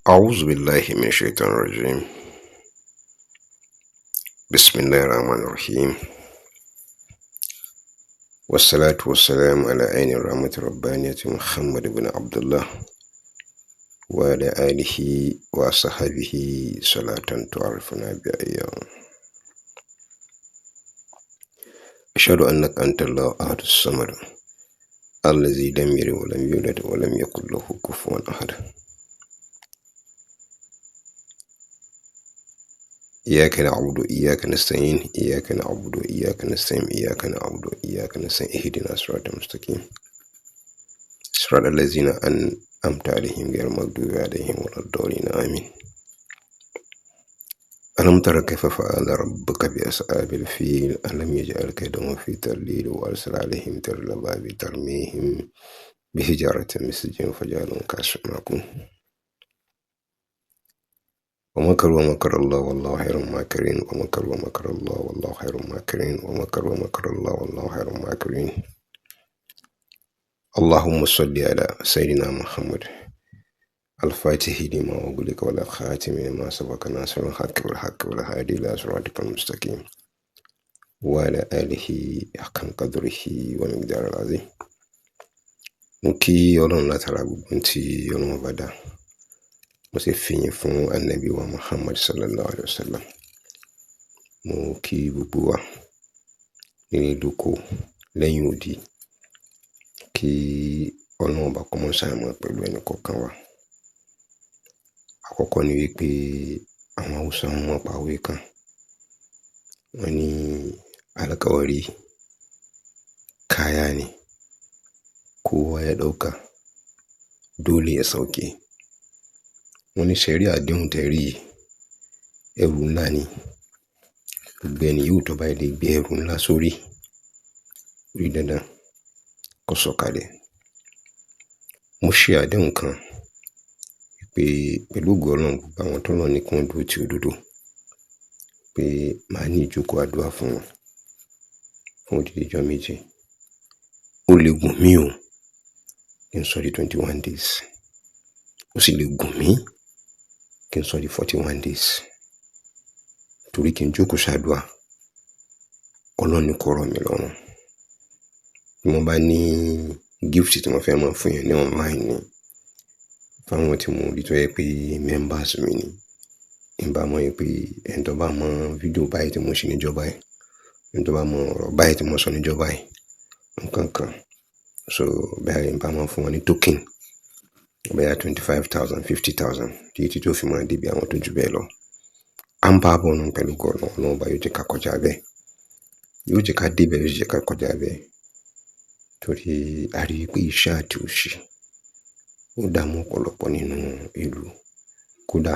أعوذ بالله من الشيطان الرجيم. بسم الله الرحمن الرحيم، والصلاة والسلام على عين الرحمة الربانية محمد بن عبد الله وعلى آله وصحبه صلاة تعرفنا بها. أشهد أنك أنت الله أحد الصمد الذي لم يلد ولم يولد ولم يكن له كفوا أحد. إياك نعبد وإياك نستعين، إياك نعبد وإياك نستعين، إياك نعبد وإياك نستعين، اهدنا الصراط المستقيم صراط الذين أنعمت عليهم غير المغضوب عليهم ولا الضالين آمين. ألم تر كيف فعل ربك بأصحاب الفيل؟ ألم يجعل كيدهم في تضليل وأرسل عليهم طيرا أبابيل ترميهم بحجارة من سجيل فجعلهم كعصف مأكول. ومكروا ومكر الله والله خير الماكرين، ومكروا ومكر الله والله خير الماكرين، ومكروا ومكر الله والله خير الماكرين. اللهم صل على سيدنا محمد الفاتح لما أغلق والخاتم لما سبق ناصر الحق والحق والهادي إلى صراطك المستقيم وعلى آله حق قدره ومقدار العظيم. Muki Ọlọ́run látara gbogbo tí Ọlọ́run bá dá, mo sì fìyìn fún Ànábì wa Muhammad sallallahu alaihi wasallam. Mo kí gbogbo wa nílé lóko lẹ́yìn odi, kí Ọlọ́run bá kó mọ́ ṣàmọ́ pẹ̀lú ẹnì kọ̀ọ̀kan wa. Àkọ́kọ́ ni wípé àwọn Haúsá wọn pa òwe kan, wọ́n ní alkawari kaya ne, kowa ya ɗauka dole ya sauke. Wọ́n ní ṣẹ̀rí àdéhùn tẹ̀rí ẹrù ńlá ni, gbogbo ẹni yóò tó bá lè gbé ẹrù ńlá sórí, orí dandan kó sọ̀kalẹ̀. Mo ṣe àdéhùn kan pé pẹ̀lú ògo Ọlọ́run gbogbo àwọn tó lọ ní kí wọ́n dúró ti òdodo, pé màá ní ìjókòó àdúrà fún wọn fún odidi ọjọ́ méje. Ó lè gùn mí o, kí n sọ di 21 days, ó sì lè gùn mí kí n sọ di 41 days, torí kí n jókòó ṣàdúrà. Ọlọ́run kò rọ̀ mí lọ́rùn. Bí wọ́n bá ní gift tí wọ́n fẹ́ máa fún yẹn ní online ni, fáwọn tí mo rí tó yẹ pé members mi ni, ìbá mọ̀ yẹ pé ẹni tó bá mọ fídíò báyìí tí mo ṣe níjọba yìí, ẹni tó bá mọ ọ̀rọ̀ báyìí tí mo sọ níjọba yìí, nǹkan kan. So bẹ́ẹ̀ ni bá máa fún wọn ní token, bẹ́ẹ̀ 25,000 50,000 títí tó fi máa débi àwọn tó jù bẹ́ẹ̀ lọ. À ń bá bọ̀ nù pẹ̀lú gọ́ọ̀nà Ọlọ́run bá yóò jẹ́ ká kọjá bẹ́ẹ̀, yóò jẹ́ ká débẹ̀, yóò jẹ́ ká kọjá bẹ́ẹ̀, torí a rí i pé iṣẹ́ àti òṣì ó dààmú ọ̀pọ̀lọpọ̀ nínú ìlú. Kódà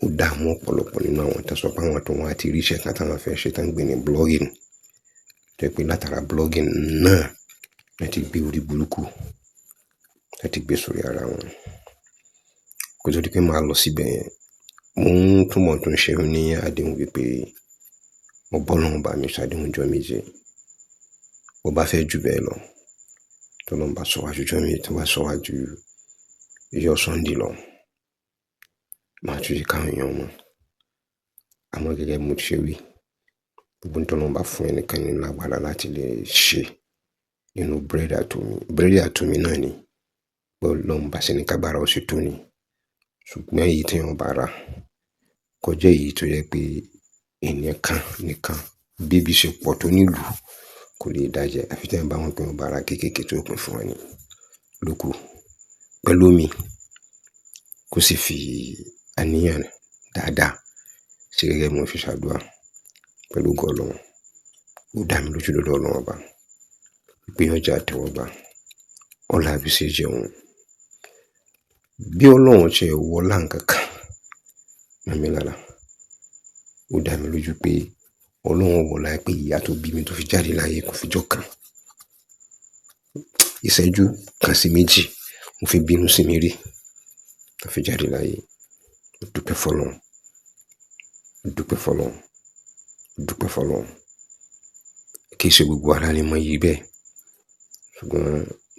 ó dààmú ọ̀pọ̀lọpọ̀ nínú àwọn tó sọ pé àwọn tó wọn àti ríṣẹ́ kan táwọn fẹ́ ṣe tán gbé ní blogging, tó yẹ pé látara blogging náà láti gbé orí burúkú láti gbé sórí ara wọn. Kò tó di pé máa lọ síbẹ̀ yẹn, mo ń túmọ̀ tó ń ṣe ní àdéhùn wípé mo bọ́ lọ́wọ́ bá mi ṣàdéhùn ọjọ́ méje. Bó bá fẹ́ jù bẹ́ẹ̀ lọ, tó lọ́n bá sọ wájú ọjọ́ méje, tó bá sọ wájú ìjọ Sunday lọ, máa tún yí káwọn èèyàn mọ̀. Àmọ́ gẹ́gẹ́ mo ṣe wí, gbogbo tó lọ́n bá fún ẹnìkan ní lágbára láti lè ṣe nínú búrẹ́dì àtomi náà ni, bó lọ́n bá ṣe ní kágbára ó sì tó ni. Ṣùgbọ́n èyí tí wọ́n bá rà kọjá èyí tó yẹ pé ènìyàn kan nìkan bíbí ṣe pọ̀ tó nílùú kò lè dájẹ́, àfi tí wọ́n bá wọn pé wọ́n bá ra kéékèèké tó pin fún wọn ní lóko pẹ̀lú omi, kó sì fi àníyàn dáadáa ṣe gẹ́gẹ́ mo fi ṣàdúrà pẹ̀lú ògo Ọlọ́run. Ó dá mi lójú lọ́dọ̀ Ọlọ́run ọba pé ọjà àtẹwọ́gbà ọlá àbí ṣe jẹun. Bí Ọlọ́run ṣe wọlá nǹkan kan mọ́mí lára, ó dá mi lójú pé Ọlọ́run wọlá pé ìyá tó bí mi tó fi jáde láyé kò fi jọ kan ìṣẹ́jú kan sí méjì mo fi bínú sí mi rí tó fi jáde láyé. Mo dúpẹ́ fọ́lọ́run, mo dúpẹ́ fọ́lọ́run, mo dúpẹ́ fọ́lọ́run. Kì í ṣe gbogbo ara ni mo yí bẹ́ẹ̀, ṣùgbọ́n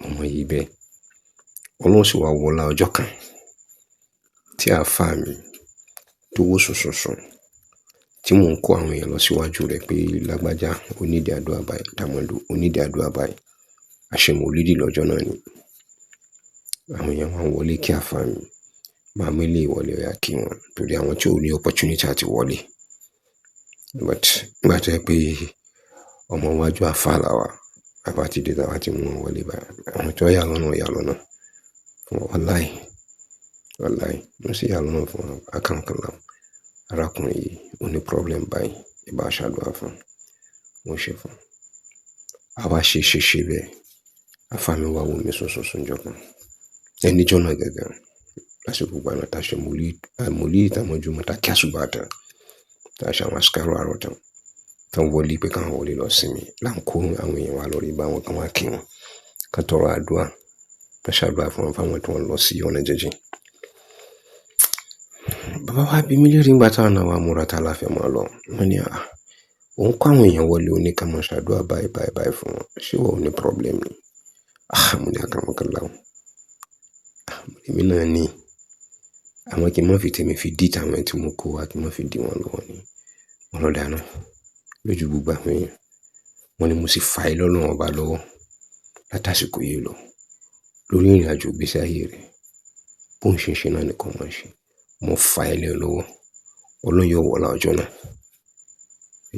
mo mọ yí bẹ́ẹ̀. Ọlọ́run sì wá wọlá ọjọ́ kan tí tí àáfàá mi tó wò sùnsùnsùn tí mò ń kó àwọn èèyàn lọ síwájú rẹ̀ pé lágbájá onídìí àdúrà báyìí, tàmọ̀dù onídìí àdúrà báyìí, àṣemọ̀lídì lọ́jọ́ náà ni. Àwọn èèyàn máa ń wọlé kí àáfàá mi, máa mélé ìwọlé ọ̀yà kí wọn torí àwọn tí ò ní opportunity àti wọlé. But nígbà tó yẹ pé ọmọ iwájú àáfàá làwà, àbá ti dé tàwa ti mú wọn wọlé báyìí. Àwọn tí wọ́n yà lọ́nà fún wàláì, mo sì yà lọ́nà fún akànkànlá. Arákùnrin yìí ó ní problem báyìí, ẹ bá ṣàdúrà fún un, wọ́n ṣe fún un. Àwa ṣe bẹ́ẹ̀. Àáfàá mi wá wò mí sùnsùnsùn jọkan. Ẹni jọ́nà gẹ́gẹ́ lásìkò gbàna tá a ṣe mọ̀lí ìtàmọ́júmọ́ tá a kí àṣùbà tán, tá a ṣe àwọn àṣìkárò àárọ̀ tán, tán wọlé pé káwọn wọlé lọ sinmi. Láǹkó àwọn èèyàn wá lórí bá wọn kan wá kí wọn, kan tọrọ àdúrà, kan ṣàdúrà fún wọn fáwọn tí wọ́n lọ sí ọ̀nà jẹ́jẹ́. Bàbá wa bí mi lérí ńgbà táwọn náà wá múra tá a láfẹ́ máa lọ. Wọ́n ní òun kó àwọn èèyàn wọlé ó ní ká máa ṣàdúrà báyìí fún wọn. Ṣé wọ́n ò ní problem ni? Mo ní akànkànlá. Èmi náà ní àwọn kí n má fi tèmi fi dí tàwọn tí mo kó wá kí n má fi dí wọn lọ́wọ́ ni. Wọ́n lọ dáná lójú gbogbo àwọn èèyàn. Wọ́n ní mo sì fà á lọ́nà ọba lọ́wọ́ látàsìkò yìí lọ lórí ìrìn àjò ìgbésí ayé rẹ̀. Bó ń ṣe náà nìkan máa ṣe. Mo fà á lọ́wọ́. Ọlọ́run yóò wọlá ọjọ́ náà.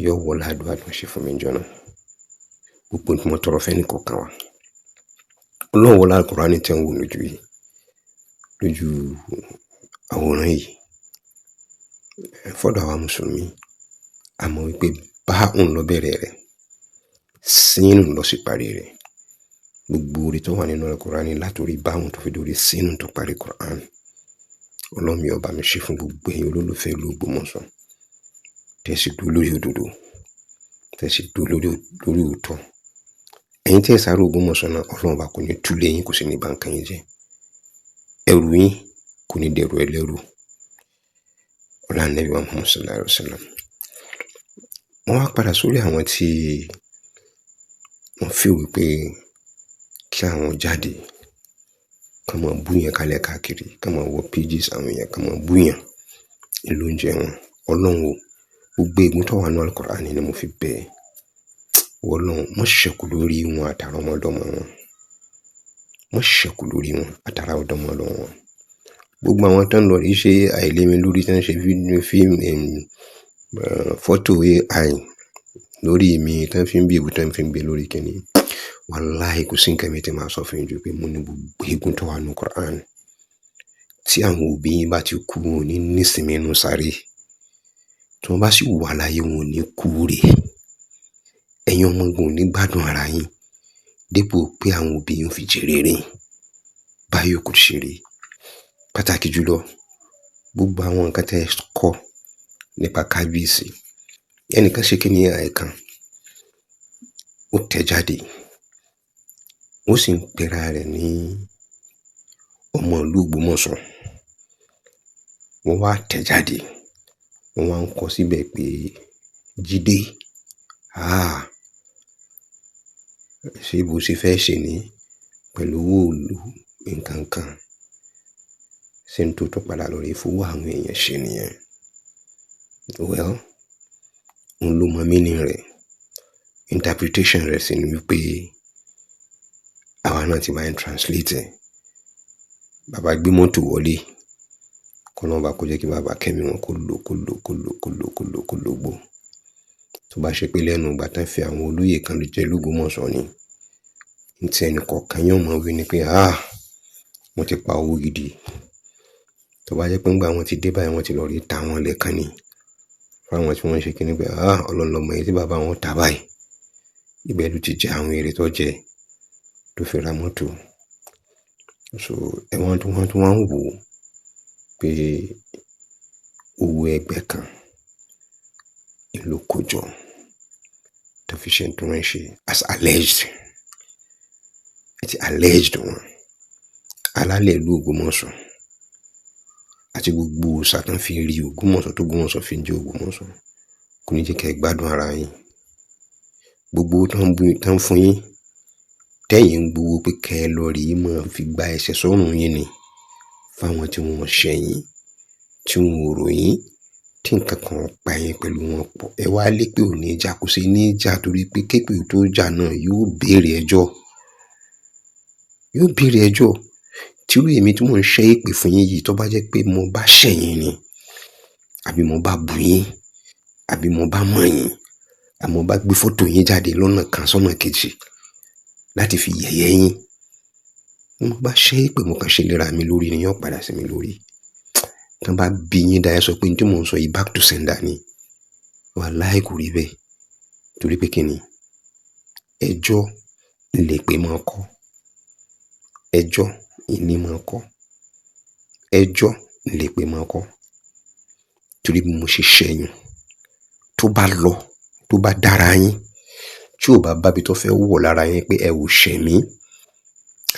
Yóò wọlá àdúrà tó ń ṣe fún mi ọjọ́ náà. Gbogbo tí mo tọrọ fẹ́ nìkọ̀ọ̀kan wa. Ọlọ́run wọlá Al-Qur'ani tí ń wò lójú yìí, lójú àwòrán yìí. Fọ́dọ̀ àwa Mùsùlùmí, a mọ̀ wípé bá òun lọ bẹ̀rẹ̀ rẹ̀, sínú lọ sí parí rẹ̀. Gbogbo orí tó wà nínú Al-Qur'ani látòrí bá òun tó fi dórí sínú tó parí Qur'an. Ọlọ́run mi ọba mi ṣe fún gbogbo ẹ̀yin olólùfẹ́ ìlú Ògbómọ̀ṣọ́. Tẹ̀sí dúró lórí òdodo, tẹ̀sí dúró lórí òótọ́. Ẹ̀yin tí ẹ sáré Ògbómọ̀ṣọ́ náà, Ọlọ́run ọba kò ní túlé yín, kò sì ní bá nǹkan yín jẹ́. Ẹrù yín kò ní dẹrù ẹlẹ́rù. Ọlá Ànábì wa Muhammad sallallahu alaihi wasallam. Wọ́n wá padà sórí àwọn tí wọ́n fi wípé kí àwọn jáde, ká máa búyàn kálẹ̀ káàkiri, ká máa wọ pages àwọn èèyàn, ká máa búyàn ìlú oúnjẹ wọn. Ọlọ́run o, gbogbo egun tó wà nínú Al-Qur'ani ni mo fi bẹ́ẹ̀. Ọlọ́run mọ́ ṣẹ̀kù lórí wọn àtàrà ọmọdọ́mọ wọn. Mọ́ ṣẹ̀kù lórí wọn àtàrà ọmọdọ́mọ wọn. Gbogbo àwọn tó ń lọ rí ṣe àìlèmi lórí tí wọ́n ṣe fíìmù fọ́tò AI lórí mi tí wọ́n fi ń bí ewu tí wọ́n fi ń gbé lórí kìíní. Wàláhì kò sí nǹkan mi tí màá sọ fún yín ju pé mo ní gbogbo egun tó wà nínú Qur'an. Tí àwọn òbí yín bá ti kú, wọn ò ní nísinmi inú sáré. Tí wọ́n bá sì wà láyé, wọn ò ní kú rè. Ẹ̀yin ọmọ ogun ò ní gbádùn ara yín dípò pé àwọn òbí yín fi jèrè rìn. Báyọ̀ kò ṣe rí. Pàtàkì jùlọ, gbogbo àwọn nǹkan tẹ́ ẹ kọ́ nípa kábíyèsí. Ẹnìkan ṣe kí ni àìkan, ó tẹ̀ jáde. Ó sì ń pera rẹ̀ ní ọmọ ìlú Ògbómọ̀ṣọ́. Wọ́n wá tẹ̀ jáde. Wọ́n wá ń kọ síbẹ̀ pé Jídé, ṣé bó ṣe fẹ́ ṣe ní pẹ̀lú owó òòlù nǹkan kan. Ṣé n tó tún padà lórí fowó àwọn èèyàn ṣe nìyẹn. Well, òun ló mọ meaning rẹ̀. Interpretation rẹ̀ sì ni wípé àwa náà ti máa ń translate ẹ̀. Bàbá gbé mọ́tò wọlé. Kọ́nà bá kó jẹ́ kí bàbá kẹ́mi wọn kó lò gbó. Tó bá ṣe pé lẹ́nu ìgbà tán fi àwọn olóyè kan lè jẹ́ l'Ògbómọ̀ṣọ́ ni. Ntí ẹnì kọ̀ọ̀kan yóò mọ̀ wí ni pé wọ́n ti pa owó gidi. Tó bá jẹ́ pé ńgbà wọ́n ti dé báyìí, wọ́n ti lọ rí ta wọn lẹ́ẹ̀kan ni. Fáwọn tí wọ́n ṣe kí ni pé ọlọ́lọ́mọ yìí tí bàbá wọn ta báyìí. Ibẹ̀ ló ti jẹ àwọn èrè tó jẹ tó fi ra mọ́tò. So ẹ̀wọ̀n tí wọ́n ń wò pé owó ẹgbẹ́ kan ìlú kójọ tó fi ṣe tó ń ṣe as alleged. It's alleged wọn. Alálẹ̀ ìlú Ògbómọ̀ṣọ́ àti gbogbo sàtán fi rí Ògbómọ̀ṣọ́ tó Ògbómọ̀ṣọ́ fi ń jẹ́ Ògbómọ̀ṣọ́. Kò ní jẹ́ kẹ́ gbádùn ara yín. Gbogbo tán fún yín tẹ́yìn ń gbowó pé kẹ́ lọ rí mọ́ fi gba ẹsẹ̀ sọ́rùn yín ni fáwọn tí wọ́n ṣẹ̀yìn. tí wọn ò ròyìn tí nǹkan kan pa yín pẹ̀lú wọn pọ̀, ẹ wá lé pé ò ní jà, kò sí ní jà torí pé képe tó jà náà yóò béèrè ẹjọ́. Tírú èmi tí mò ń ṣẹ́ èpè fún yín yìí tó bá jẹ́ pé mo bá ṣẹ̀yìn ni, àbí mo bá bú yín, àbí mo bá mọ̀ yín, àbí mo bá gbé fọ́tò yín jáde lọ́nà kan sọ́nà kejì láti fi yẹ̀yẹ́ yín, mo bá ṣẹ́ èpè mo kàn ṣe léra mi lórí ni yóò padà sí mi lórí. Tí wọ́n bá bí yín dá ẹ sọ pé ní tí mò ń sọ yìí back to sender ni, wàláhì kò rí bẹ́ẹ̀. Torí pé kí ni? Ẹjọ́ lè pé máa kọ́. Ẹjọ́ ìní máa kọ́. Ẹjọ́ lè pé máa kọ́. Torí bí mo ṣe ṣẹ̀yìn tó bá lọ, tó bá dára yín, tí ò bá bá bí tó fẹ́ wọ̀ lára yín pé ẹ ò ṣẹ̀ mí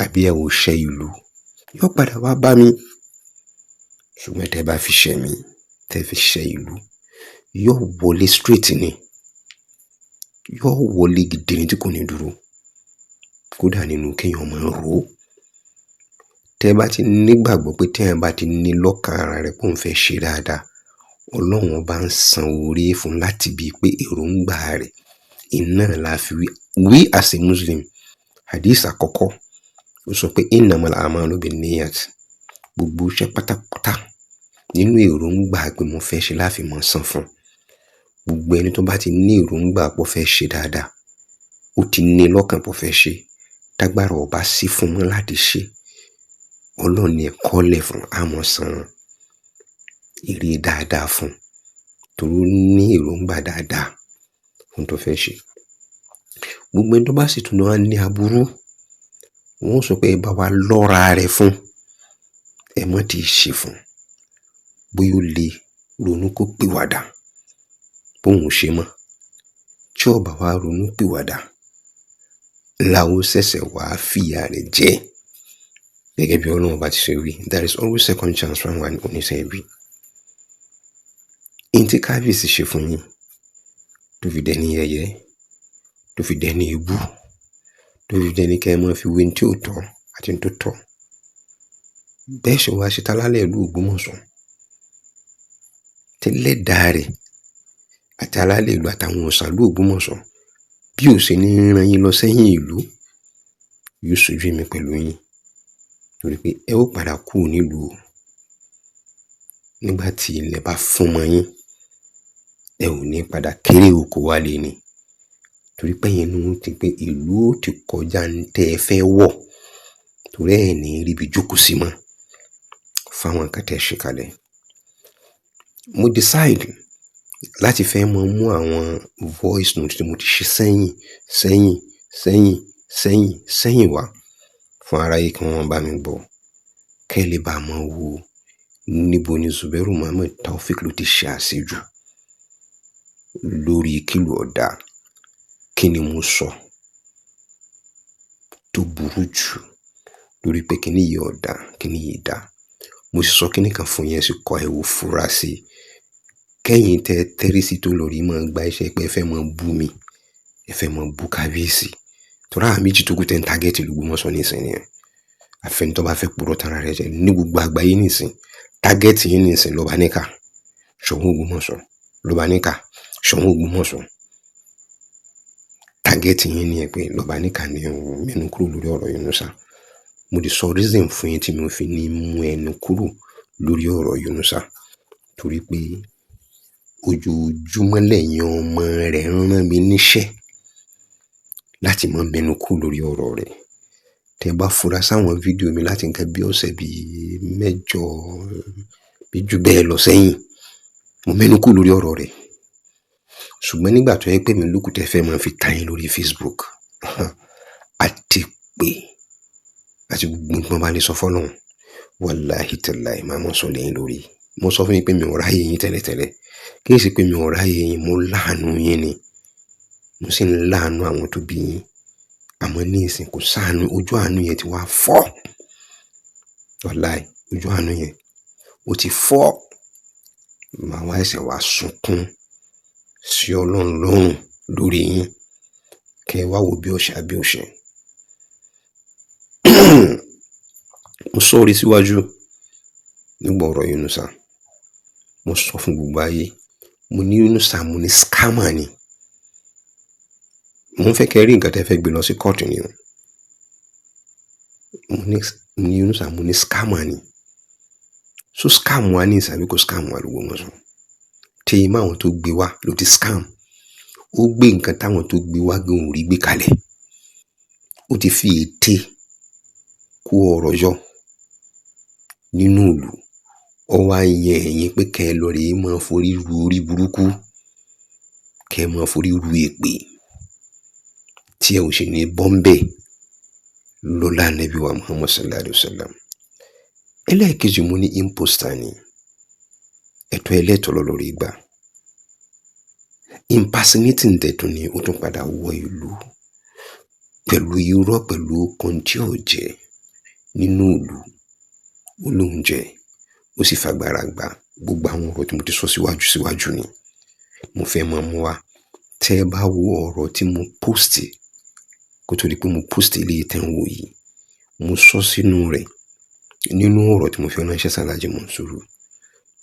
àbí ẹ ò ṣẹ̀ ìlú, yóò padà wá bá mi. Ṣùgbọ́n tẹ́ bá fi ṣẹ̀ mí, tẹ́ fi ṣẹ̀ ìlú, yóò wọlé straight ni. Yóò wọlé gidi ni tí kò ní dúró. Kódà nínú kéèyàn máa rò ó. Tẹ́ bá ti nígbàgbọ́ pé tí ẹ bá ti ní lọ́kàn ara rẹ̀ pé òun fẹ́ ṣe dáadáa, Ọlọ́run bá ń san oore fún láti bíi pé èròǹgbà rẹ̀ iná la fi wí. We as a Muslim, hadith àkọ́kọ́ ó sọ pé innamal a'malu binniyat. Gbogbo iṣẹ́ pátápátá nínú èròǹgbà pé mo fẹ́ ṣe láfi mọ̀ san fún. Gbogbo ẹni tó bá ti ní èròǹgbà pé ó fẹ́ ṣe dáadáa, ó ti ní lọ́kàn pé ó fẹ́ ṣe, tágbára ò bá sí fún mọ́ láti ṣe, Ọlọ́run ni ẹ kọ́lẹ̀ fún àmọ́ san èrè dáadáa fún, torí ó ní èròǹgbà dáadáa fún tó fẹ́ ṣe. Gbogbo ẹni tó bá sì tún wá ní aburú, wọ́n sọ pé ẹ bá wa lọ́ra rẹ̀ fún, ẹ mọ́ ti ṣe fún. Bóyá ó lè ronú kó pìwàdà bóun ṣe mọ́. Tí ó bá wá ronú pìwàdà, láwo ṣẹ̀ṣẹ̀ wá fìyà rẹ̀ jẹ. Gẹ́gẹ́ bí Ọlọ́run bá ti ṣe wí, there is always second chance fún àwọn oníṣẹ́ ibi. Ihun tí kábíyèsí ṣe fún yín tó fi dẹni yẹ̀yẹ́, tó fi dẹni ebú, tó fi dẹni kẹ́ ẹ mọ́ fi wé ní tí ò tọ́ àti ní tó tọ́. Bẹ́ẹ̀ ṣe wá ṣe tálálẹ̀ ìlú Ògbómọ̀ṣọ́. Tẹ́lẹ̀dàá rẹ̀ àti alálẹ̀ ìlú àtàwọn òòṣà ìlú Ògbómọ̀ṣọ́ bí ò ṣe ní rán yín lọ sẹ́yìn ìlú, yóò ṣojú mi pẹ̀lú yín. Torí pé ẹ ó padà kú nílùú nígbà tí ilẹ̀ bá fún mọ́ yín, ẹ ò ní padà kéré oko wálé ni. Torí pé yẹn ní ti pé ìlú ó ti kọjá ní tẹ́ ẹ fẹ́ wọ̀, torí ẹ̀ ní ríbi jókòó sí mọ́ fáwọn nǹkan tẹ́ ṣe kalẹ̀. Mo decide láti fẹ́ mọ mú àwọn voice note tí mo ti ṣe sẹ́yìn wá fún aráyé kí wọ́n bá mi gbọ́. Kẹ́ lè bá mọ̀ wo níbo ni Zubairu Muhammad Taofeek ló ti ṣe àṣejù lórí kílù ọ̀dà. Kí ni mo sọ tó burú jù lórí pé kíní yìí ọ̀dà, kíní yìí dá. Mo sì sọ kíní kan fún yẹn sí kọ ẹ wò fura sí. Kẹ́yìn tẹ́rí sí tó lórí mọ́ gba iṣẹ́ pé ẹ fẹ́ mọ́ bú mi, ẹ fẹ́ mọ́ bú kábíyèsí. Torí àwọn méjì tó kù tẹ́ ń tágẹ́tì l'Ògbómọ̀ṣọ́ nísìnyí. Àfẹ́ni tó bá fẹ́ purọ́ tara rẹ̀ jẹ ní gbogbo àgbáyé nísìnyí. Tágẹ́tì yín nísìnyí lọ́ba níkà, Ṣọ̀ún Ògbómọ̀ṣọ́, lọ́ba níkà, Ṣọ̀ún Ògbómọ̀ṣọ́. Tágẹ́tì yín ni ẹ pé lọ́ba níkà ni mẹ́nu kúrò lórí ọ̀rọ̀ Yunusa. Mo lè sọ reason fún yín tí mo fi ní mú ẹnu kúrò lórí ọ̀rọ̀ Yunusa. Torí pé ojoojúmọ́ lẹ́yìn ọmọ rẹ̀ rán mi níṣẹ́ láti mọ mẹ́nu kúrò lórí ọ̀rọ̀ rẹ̀. Tẹ́ bá fura sáwọn fídíò mi láti nǹkan bí ọ̀sẹ̀ bí 8 bí jù bẹ́ẹ̀ lọ sẹ́yìn, mo mẹ́nu kúrò lórí ọ̀rọ̀ rẹ̀. Ṣùgbọ́n nígbà tó yẹ pé mi lókù tẹ́ fẹ́ máa fi ta yín lórí Facebook, àti pé àti gbogbo nǹkan bá lè sọ fọ́lọ́run, wàláhì tàláhì máa mọ̀ sọ lẹ́yìn lórí. Mo sọ fún yín pé mi ò ráyè yín tẹ́lẹ̀tẹ́lẹ̀. Kì í ṣe pé mi ò ráyè yín, mo láàánú yín ni. Mo sì ń láàánú àwọn tó bí yín. Àmọ́ ní ìsìn kò sáànú, ojú àánú yẹn ti wá fọ́. Wàláhì ojú àánú yẹn ó ti fọ́. Màá wá ẹsẹ̀ wá sunkún sí Ọlọ́run lọ́rùn lórí yín. Kẹ́ ẹ wá wo bí ọ̀ṣẹ́ àbí ọ̀ṣẹ́. Mo sọ̀rọ̀ síwájú nígbà ọ̀rọ̀ Yunusa. mo sọ fún gbogbo ayé, mo ní Yunusa mo ní scammer ni. Mo ń fẹ́ kẹ́ rí nǹkan tẹ́ fẹ́ gbé lọ sí kóòtù ni o. Mo ní Yunusa mo ní scammer ni. So scam wa ní ìsàbí kò scam wa lówó mọ́ sọ. Tí ìmọ̀ àwọn tó gbé wá ló ti scam. Ó gbé nǹkan táwọn tó gbé wá gan ò rí gbé kalẹ̀. Ó ti fi ète kó ọ̀rọ̀ yọ nínú ìlú. Ó wá yẹn ẹ̀yin pé kẹ́ ẹ lọ rèé máa forí ru orí burúkú. Kẹ́ ẹ máa forí ru èpè. Tí ẹ ò ṣe ní bọ́m̀bẹ̀ lọ́lá Ànábì wa Muhammad sallallahu alaihi wasallam. Ẹlẹ́ẹ̀kejì mo ní imposter ni. Ẹ̀tọ́ ẹlẹ́tọ̀ lọ lórí ìgbà. Impersonating tẹ̀tún ni ó tún padà wọ ìlú pẹ̀lú irọ́ pẹ̀lú kọ́ńtì ọ̀jẹ̀ nínú ìlú. Ó lóun jẹ, ó sì fagbára gbà. Gbogbo àwọn ọ̀rọ̀ tí mo ti sọ síwájú ni mo fẹ́ máa mú wá. Tẹ́ ẹ bá wo ọ̀rọ̀ tí mo post kó tó di pé mo post ilé tẹ́ ń wò yìí, mo sọ sínú rẹ̀ nínú ọ̀rọ̀ tí mo fi ránṣẹ́ sí Alhaji Monsuru.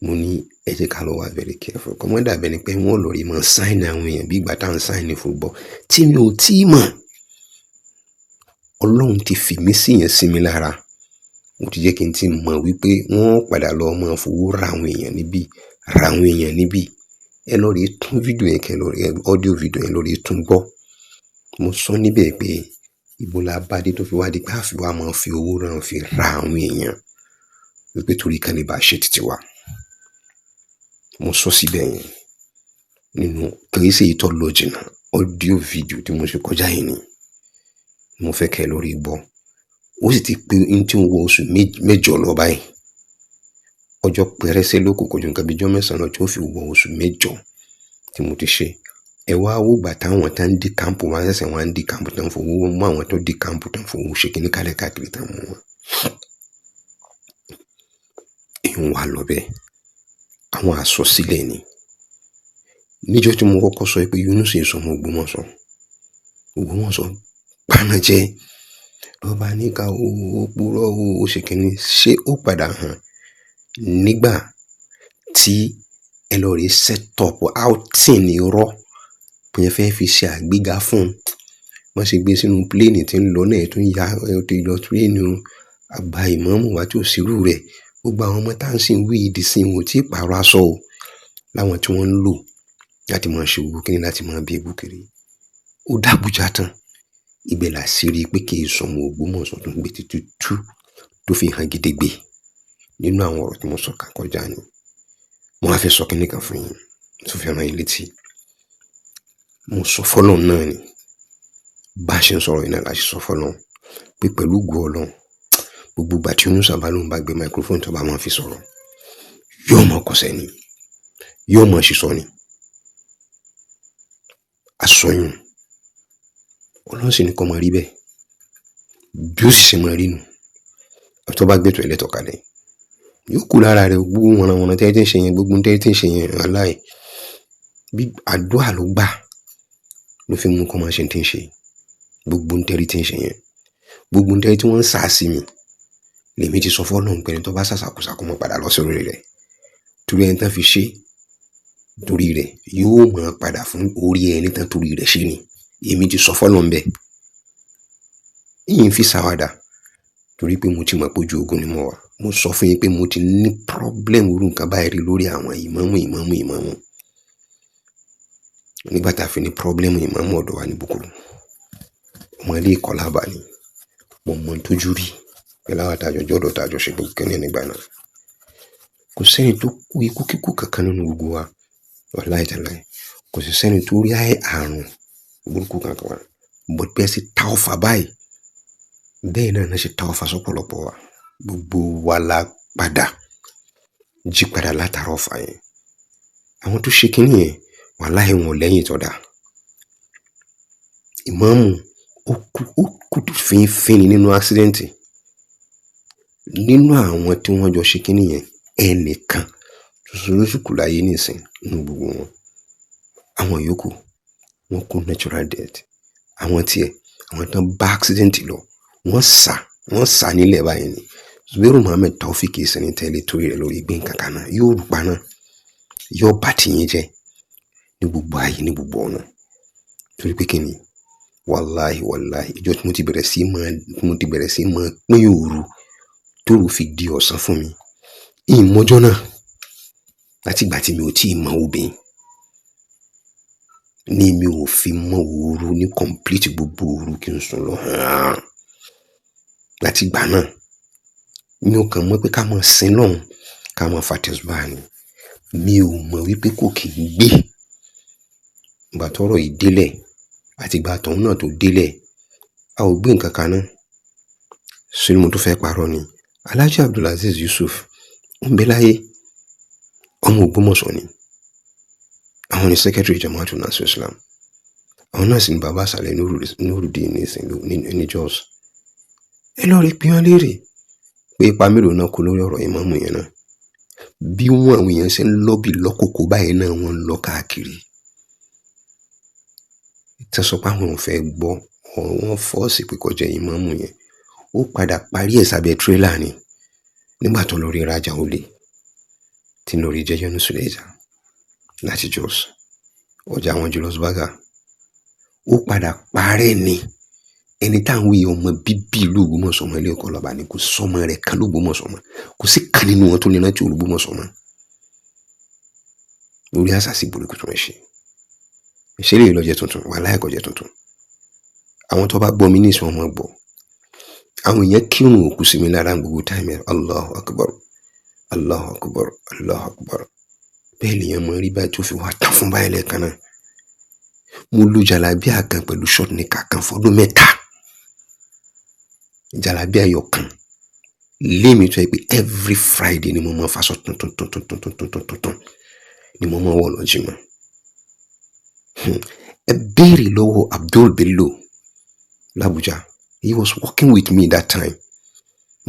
Mo ní ẹ jẹ́ ká lọ wá very careful. Kọ́mọ́ dàbẹ́ ni pé wọ́n lọ rí máa sign àwọn èèyàn bí ìgbà tá à ń sign football tí mi ò tí ì mọ̀. Ọlọ́run ti fi mí sí yẹn sí mi lára. Mo ti jẹ́ kí n ti mọ̀ wípé wọ́n padà lọ máa fowó ra àwọn èèyàn níbí. Ẹ lọ rí tún fídíò yẹn kẹ́ lọ rí audio fídíò yẹn lọ rí tún gbọ́. Mo sọ níbẹ̀ pé ibo la bá dé tó fi wá di pé àfi wá máa fi owó rán fi ra àwọn èèyàn wípé torí kan lè bá ṣe títí wa. Mo sọ síbẹ̀ yẹn nínú kìí ṣe ìtọ́ lọ jìnnà audio fídíò tí mo ṣe kọjá yìí ni mo fẹ́ kẹ́ lórí gbọ́. Ó sì ti pé ní tí ń wọ oṣù mẹ́jọ lọ báyìí. Ọjọ́ pẹrẹsẹ ló kù kò ju nǹkan bí ọjọ́ mẹ́sàn-án lọ tí ó fi wọ oṣù mẹ́jọ tí mo ti ṣe. Ẹ wá wò gbà táwọn tá ń di kámpù wá ṣẹ̀ṣẹ̀ wá ń di kámpù tán fowó mú àwọn tó di kámpù tán fowó ṣe kíní kálẹ̀ káàkiri tán mú wọn. Ìhun wà lọ bẹ́ẹ̀. Àwọn àsọsílẹ̀ ni. Níjọ́ tí mo kọ́kọ́ sọ pé Yunusa ìsọmọ Ògbómọ̀ṣọ́ paná jẹ́ lọ́ba ní ká ó purọ́ ó ṣe kíní ṣé ó padà hàn nígbà tí ẹ lọ rí set up outing ní rọ́ pé ẹ fẹ́ fi ṣe àgbéga fún wọ́n ṣe gbé sínú pléènì tí ń lọ náà tó ń ya tó lọ tírẹ́ẹ̀nì àgbà ìmáàmù wá tí ò sírú rẹ̀. Gbogbo àwọn ọmọ tá à ń sìn wí ìdí sí wọn tí pààrọ̀ aṣọ o láwọn tí wọ́n ń lò láti máa ṣe owó kíní láti máa bí ebú kiri. Ó dàbújá tán. Ibẹ̀ là sí rí pé kì í sọmọ Ògbómọ̀ṣọ́ tó ń gbé títí tú tó fi hàn gidigbe nínú àwọn ọ̀rọ̀ tí mo sọ kà kọjá ni. Mo wá fẹ́ sọ kíní kan fún yín tó fi rán yín létí. Mo sọ fọ́lọ́run náà ni bá ṣe ń sọ̀rọ̀ iná láti sọ fọ́lọ́run pé pẹ̀lú ògo Ọlọ́run gbogbo ìgbà tí Yunusa bá lóun bá gbé microphone tó bá máa fi sọ̀rọ̀ yóò mọ̀ kọsẹ̀ ni yóò mọ̀ ṣìṣọ́ ni. Àsọyún Ọlọ́run sì ní kó máa rí bẹ́ẹ̀ bí ó sì ṣe máa rí nu tó bá gbé tó ẹlẹ́tọ̀ kalẹ̀ yóò kú lára rẹ̀ gbogbo wọn tẹ́tí ń ṣe yẹn gbogbo tẹ́tí ń ṣe yẹn aláì bí àdúrà ló gbà ló fi mú kó máa ṣe tí ń ṣe gbogbo tẹ́rí tí ń ṣe yẹn gbogbo tẹ́rí tí wọ́n ń sà sí mi lèmi ti sọ fọ́lọ́run pé ẹni tó bá sàṣàkóso kó máa padà lọ sórí rẹ̀ torí ẹni tán fi ṣe torí rẹ̀ yóò máa padà fún orí ẹni tán torí rẹ̀ ṣe ni èmi ti sọ fọ́lọ́run bẹ́ẹ̀. Ìyìn fi ṣàwádà torí pé mo ti mọ̀ pé ojú ogun ni mo wà. Mo sọ fún yín pé mo ti ní problem irú nǹkan báyìí rí lórí àwọn ìmáàmù. Nígbà tá a fi ní problem ìmáàmù ọ̀dọ̀ wa ní Bukuru. Ọmọ ilé ìkọlà bá ní. Mo mọ̀ tójú rí pẹ̀lú àwọn àtàjọ ṣe gbogbo kẹ́ni nígbà náà. Kò sẹ́ni tó kú ikú kíkú kankan nínú gbogbo wa. Wallahi tallahi. Kò sì sẹ́ni tó rí àrùn burúkú kankan wa. But bẹ́ẹ̀ sì ta ọ̀fà báyìí. Bẹ́ẹ̀ náà ṣe ta ọ̀fà sọ́pọ̀lọpọ̀ wa. Gbogbo wa la padà jí padà látara ọ̀fà yẹn. Àwọn tó ṣe kíní yẹn wallahi wọn lẹ́yìn tọ́da. Ìmáàmù ó kú fínfín nínú accident. Nínú àwọn tí wọ́n jọ ṣe kíní yẹn ẹnìkan ló sì kú láyé nísìn nínú gbogbo wọn. Àwọn yòókù wọ́n kú natural death. Àwọn tán bá accident lọ wọ́n sá nílẹ̀ báyìí ni. Zubairu Muhammed Taofik ìsẹ̀ni tẹ́lẹ̀ torí rẹ̀ lórí gbé nǹkan kan náà yóò rúpa náà yóò bá tiyín jẹ́ ní gbogbo ayé ní gbogbo ọ̀nà. Torí pé kí ni wàláhì ìjọ tí mo ti bẹ̀rẹ̀ sí máa pín òru tóru fi di ọ̀sán fún mi ìmọ̀jọ́ náà láti ìgbà tí mi ò tí ì mọ obìnrin ni mi ò fi mọ òru ní complete gbogbo òru kí n sùn lọ láti ìgbà náà mi ò kàn mọ̀ pé ká máa sin lọ́hùn ká máa fa tẹ̀sùbáà ni mi ò mọ̀ wípé kò kì í gbé ìgbà tọ́rọ̀ yìí délẹ̀ àti ìgbà tọ̀hún náà tó délẹ̀ a ò gbé nǹkan kan náà sínú mo tó fẹ́ parọ́ ni Alhaji Abdulaziz Yusuf ń bẹ láyé ọmọ Ògbómọ̀ṣọ́ ni àwọn ni secretary Jama'atu Nasirul Islam àwọn náà sì ni bàbá àṣàlẹ̀ Nurudeen ní Jos ẹ lọ rí pín wọn léèrè pé ipa mélòó náà kó lórí ọ̀rọ̀ ìmáàmù yẹn náà bí wọn àwọn èèyàn ṣe ń lọ́bì lọ́kòkò báyìí náà wọ́n ń lọ káàkiri tí wọ́n sọ pé àwọn ò fẹ́ gbọ́ wọ́n fọ́ọ̀sì pé kó jẹ́ ìmáàmù yẹn ó padà parí ẹ̀ sábẹ́ tírélà ni nígbà tó lórí rajà olè tí lórí jẹjẹ ní Suleja láti Jos ọjà àwọn Julius Berger ó padà parẹ́ ni ẹni táwọn èèyàn ọmọ bíbí ìlú Ògbómọ̀ṣọ́ ọmọ ilé ẹ̀kọ́ lọ́ba ni kò sọmọ rẹ̀ kan l'Ógbómọ̀ṣọ́ mọ́ kò sí kan nínú wọn tó lè rántí Ògbómọ̀ṣọ́ mọ́ lórí àṣàṣì burúkú tó ń ṣe ìṣẹ̀lẹ̀ yìí ló jẹ́ tuntun wàláhì kò jẹ́ tuntun àwọn tó bá gbọ́ mi ní ìsìn ọmọ gbọ́ àwọn èèyàn kírun òkú sí mi lára gbogbo táìmì Allahu Akbar Allahu Akbar Allahu Akbar bẹ́ẹ̀ lèèyàn mọ rí báyìí tó fi wá tán fún báyìí lẹ́ẹ̀kan náà mo lo jàlábíà kan pẹ̀lú short níkà kan fọdún 3 jàlábíà yọ kan lémi tó yẹ pé every Friday ni mo máa faṣọ tuntun ni mo máa wọ̀ lọ jímọ̀ ẹ béèrè lọ́wọ́ Abdul Bello l'Abuja he was working with me that time